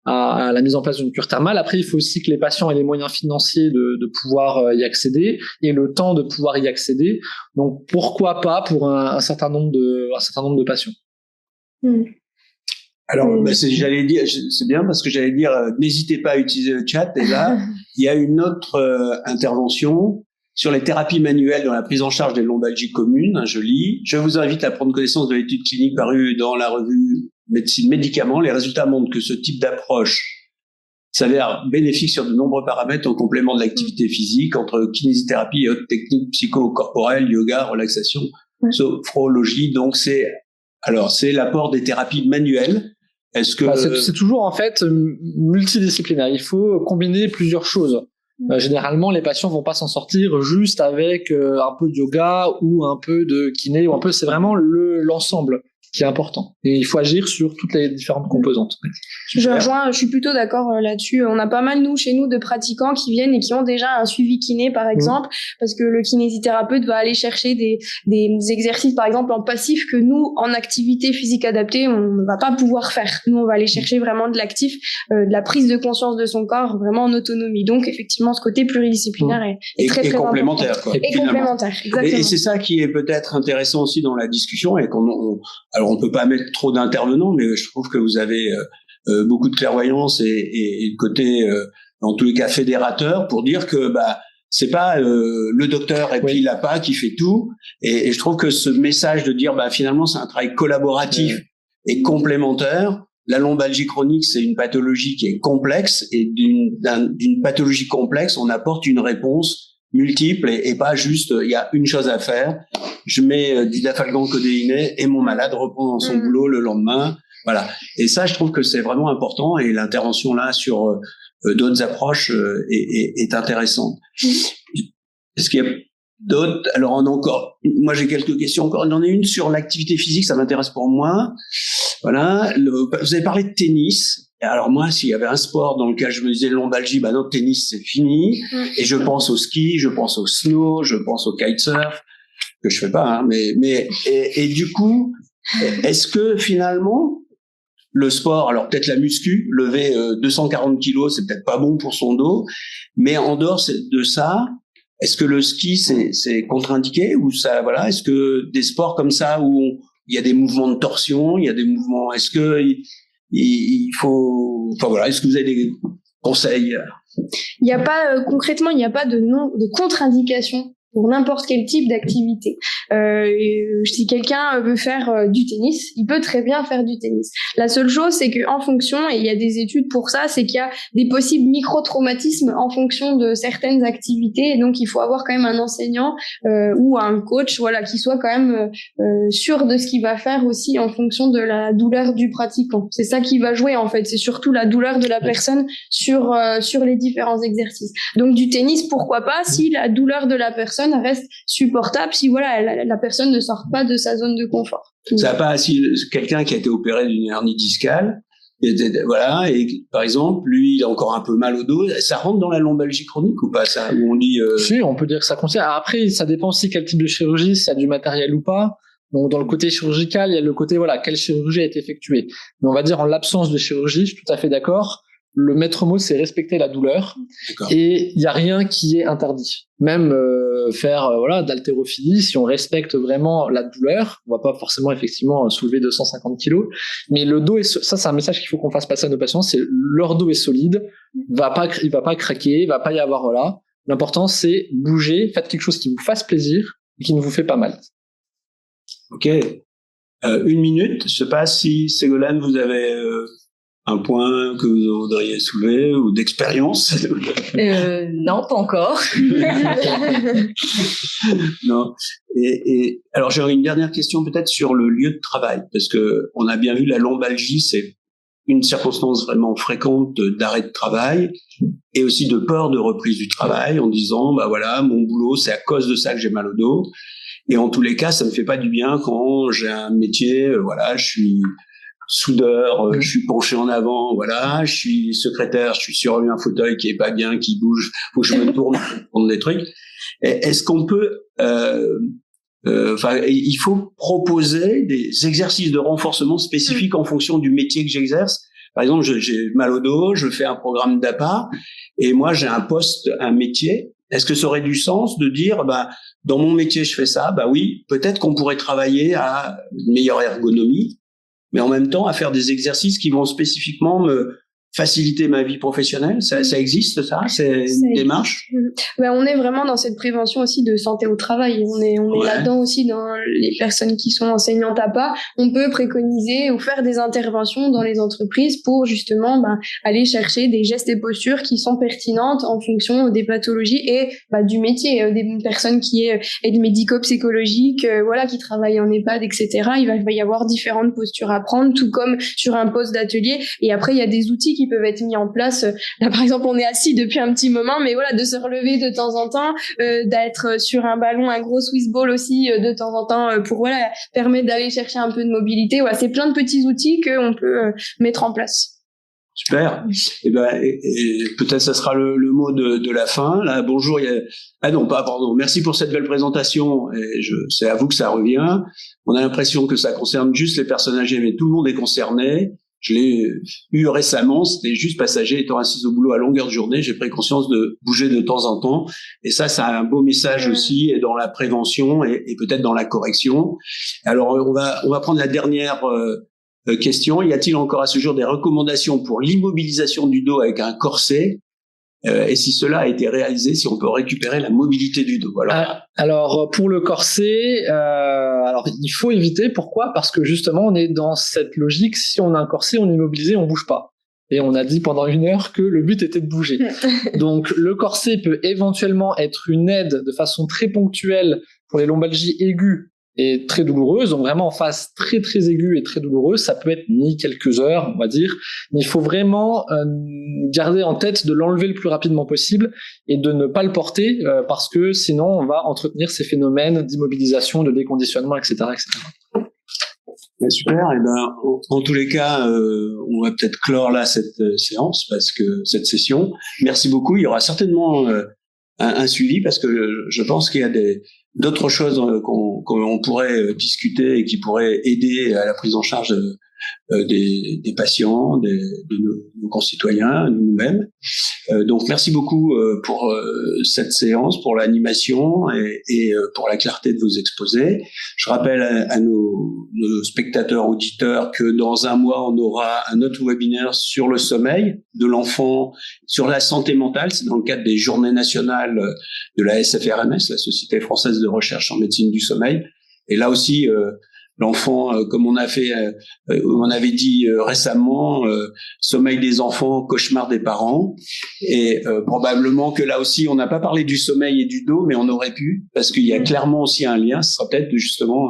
la mise en place d'une cure thermale. Après, il faut aussi que les patients aient les moyens financiers de pouvoir y accéder et le temps de pouvoir y accéder. Donc pourquoi pas pour un certain nombre de patients.
Alors, c'est bien parce que j'allais dire, n'hésitez pas à utiliser le chat. Et là, il y a une autre intervention sur les thérapies manuelles dans la prise en charge des lombalgies communes. Je lis. Je vous invite à prendre connaissance de l'étude clinique parue dans la revue Médecine Médicaments. Les résultats montrent que ce type d'approche s'avère bénéfique sur de nombreux paramètres en complément de l'activité physique, entre kinésithérapie et autres techniques psycho-corporelles, yoga, relaxation, sophrologie. Donc c'est l'apport des thérapies manuelles. Est-ce que
c'est toujours en fait multidisciplinaire. Il faut combiner plusieurs choses. Généralement, les patients vont pas s'en sortir juste avec un peu de yoga ou un peu de kiné ou c'est vraiment l'ensemble qui est important. Et il faut agir sur toutes les différentes composantes.
Je suis plutôt d'accord là-dessus. On a pas mal, chez nous, de pratiquants qui viennent et qui ont déjà un suivi kiné, par exemple, parce que le kinésithérapeute va aller chercher des exercices, par exemple, en passif que nous, en activité physique adaptée, on ne va pas pouvoir faire. Nous, on va aller chercher vraiment de l'actif, de la prise de conscience de son corps, vraiment en autonomie. Donc, effectivement, ce côté pluridisciplinaire est très, très
complémentaire,
important.
quoi.
Et complémentaire, exactement.
Et c'est ça qui est peut-être intéressant aussi dans la discussion, et alors on peut pas mettre trop d'intervenants, mais je trouve que vous avez beaucoup de clairvoyance et le côté, en tous les cas, fédérateur, pour dire que c'est pas le docteur et puis l'APA qui fait tout. Et je trouve que ce message de dire finalement c'est un travail collaboratif et complémentaire. La lombalgie chronique, c'est une pathologie qui est complexe, et d'une pathologie complexe, on apporte une réponse multiple et pas juste il y a une chose à faire, je mets du dafalgan codéiné et mon malade reprend son boulot le lendemain. Voilà. Et ça, je trouve que c'est vraiment important, et l'intervention là sur d'autres approches est intéressante. Est-ce qu'il y a d'autres? Alors moi j'ai quelques questions encore. J'en ai une sur l'activité physique, ça m'intéresse pour moi. Voilà. Vous avez parlé de tennis. Alors moi, s'il y avait un sport dans lequel je me disais lombalgie, non, tennis c'est fini. Et je pense au ski, je pense au snow, je pense au kitesurf, que je fais pas, mais du coup, est-ce que finalement le sport, alors peut-être la muscu, lever 240 kilos, c'est peut-être pas bon pour son dos, mais en dehors de ça, est-ce que le ski c'est contre-indiqué, ou ça, voilà, est-ce que des sports comme ça où il y a des mouvements de torsion, il y a des mouvements, est-ce que il faut, est-ce que vous avez des conseils?
Il n'y a pas, concrètement, il n'y a pas de contre-indication pour n'importe quel type d'activité. Si quelqu'un veut faire du tennis, il peut très bien faire du tennis. La seule chose, c'est que en fonction, et il y a des études pour ça, c'est qu'il y a des possibles micro-traumatismes en fonction de certaines activités, et donc il faut avoir quand même un enseignant ou un coach, qui soit quand même sûr de ce qu'il va faire aussi en fonction de la douleur du pratiquant. C'est ça qui va jouer en fait, c'est surtout la douleur de la personne sur les différents exercices. Donc du tennis, pourquoi pas, si la douleur de la personne reste supportable, si la personne ne sort pas de sa zone de confort.
Ça n'a pas, si quelqu'un qui a été opéré d'une hernie discale, et par exemple, lui, il a encore un peu mal au dos, ça rentre dans la lombalgie chronique ou pas, ça, où on dit
Si, on peut dire que ça concerne. Après, ça dépend aussi quel type de chirurgie, s'il y a du matériel ou pas. Donc, dans le côté chirurgical, il y a le côté, quelle chirurgie a été effectuée. Mais on va dire, en l'absence de chirurgie, je suis tout à fait d'accord. Le maître mot, c'est respecter la douleur. D'accord. Et il y a rien qui est interdit. Même faire d'haltérophilie, si on respecte vraiment la douleur, on va pas forcément effectivement soulever 250 kilos, mais le dos ça c'est un message qu'il faut qu'on fasse passer à nos patients, c'est leur dos est solide, il va pas craquer, il va pas y avoir L'important c'est bouger, faites quelque chose qui vous fasse plaisir et qui ne vous fait pas mal.
Ok. 1 minute. Je sais pas si Ségolène, vous avez un point que vous voudriez soulever ou d'expérience?
Non, pas encore.
Non. Et alors j'ai une dernière question peut-être sur le lieu de travail, parce que on a bien vu la lombalgie, c'est une circonstance vraiment fréquente d'arrêt de travail et aussi de peur de reprise du travail, en disant mon boulot c'est à cause de ça que j'ai mal au dos. Et en tous les cas, ça me fait pas du bien quand j'ai un métier, je suis soudeur, je suis penché en avant, je suis secrétaire, je suis sur un fauteuil qui est pas bien, qui bouge, faut que je me tourne pour prendre des trucs. Est-ce qu'on peut, il faut proposer des exercices de renforcement spécifiques en fonction du métier que j'exerce. Par exemple, j'ai mal au dos, je fais un programme d'APA, et moi j'ai un métier. Est-ce que ça aurait du sens de dire, dans mon métier je fais ça, oui, peut-être qu'on pourrait travailler à une meilleure ergonomie, mais en même temps à faire des exercices qui vont spécifiquement me faciliter ma vie professionnelle. Ça existe, ça? C'est une démarche?
Ben, on est vraiment dans cette prévention aussi de santé au travail. On est là-dedans aussi dans les personnes qui sont enseignantes APA. On peut préconiser ou faire des interventions dans les entreprises pour justement aller chercher des gestes et postures qui sont pertinentes en fonction des pathologies et du métier. Des personnes qui aident médico-psychologiques, qui travaillent en EHPAD, etc. Il va y avoir différentes postures à prendre, tout comme sur un poste d'atelier. Et après, il y a des outils qui peuvent être mis en place. Là, par exemple, on est assis depuis un petit moment, mais voilà, de se relever de temps en temps, d'être sur un ballon, un gros Swiss ball aussi de temps en temps pour permettre d'aller chercher un peu de mobilité. Voilà, c'est plein de petits outils qu'on peut mettre en place.
Super. Et peut-être ça sera le mot de la fin. Là, bonjour. Pardon. Merci pour cette belle présentation. Et c'est à vous que ça revient. On a l'impression que ça concerne juste les personnes âgées, mais tout le monde est concerné. Je l'ai eu récemment, c'était juste passager, étant assis au boulot à longueur de journée, j'ai pris conscience de bouger de temps en temps. Et ça a un beau message aussi, et dans la prévention et peut-être dans la correction. Alors, on va prendre la dernière question. Y a-t-il encore à ce jour des recommandations pour l'immobilisation du dos avec un corset? Et si cela a été réalisé, si on peut récupérer la mobilité du dos.
Alors pour le corset, il faut éviter. Pourquoi? Parce que justement, on est dans cette logique. Si on a un corset, on est immobilisé, on bouge pas. Et on a dit pendant 1 heure que le but était de bouger. Donc le corset peut éventuellement être une aide de façon très ponctuelle pour les lombalgies aiguës et très douloureuse, donc vraiment en phase très très aiguë et très douloureuse, ça peut être mis quelques heures, on va dire, mais il faut vraiment garder en tête de l'enlever le plus rapidement possible et de ne pas le porter parce que sinon on va entretenir ces phénomènes d'immobilisation, de déconditionnement, etc., etc.
Super. En tous les cas, on va peut-être clore là cette séance cette session. Merci beaucoup. Il y aura certainement un suivi parce que je pense qu'il y a d'autres choses qu'on pourrait discuter et qui pourraient aider à la prise en charge des patients, de nos concitoyens, de nous-mêmes. Donc merci beaucoup pour cette séance, pour l'animation et pour la clarté de vos exposés. Je rappelle à nos spectateurs, auditeurs que dans 1 mois, on aura un autre webinaire sur le sommeil de l'enfant, sur la santé mentale. C'est dans le cadre des journées nationales de la SFRMS, la Société française de recherche en médecine du sommeil. Et là aussi, l'enfant, comme on avait dit récemment, sommeil des enfants, cauchemar des parents. Et probablement que là aussi, on n'a pas parlé du sommeil et du dos, mais on aurait pu, parce qu'il y a clairement aussi un lien. Ce sera peut-être justement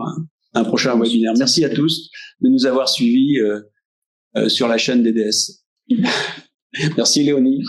un prochain webinaire. Merci à tous de nous avoir suivis sur la chaîne DDS. Merci Léonie.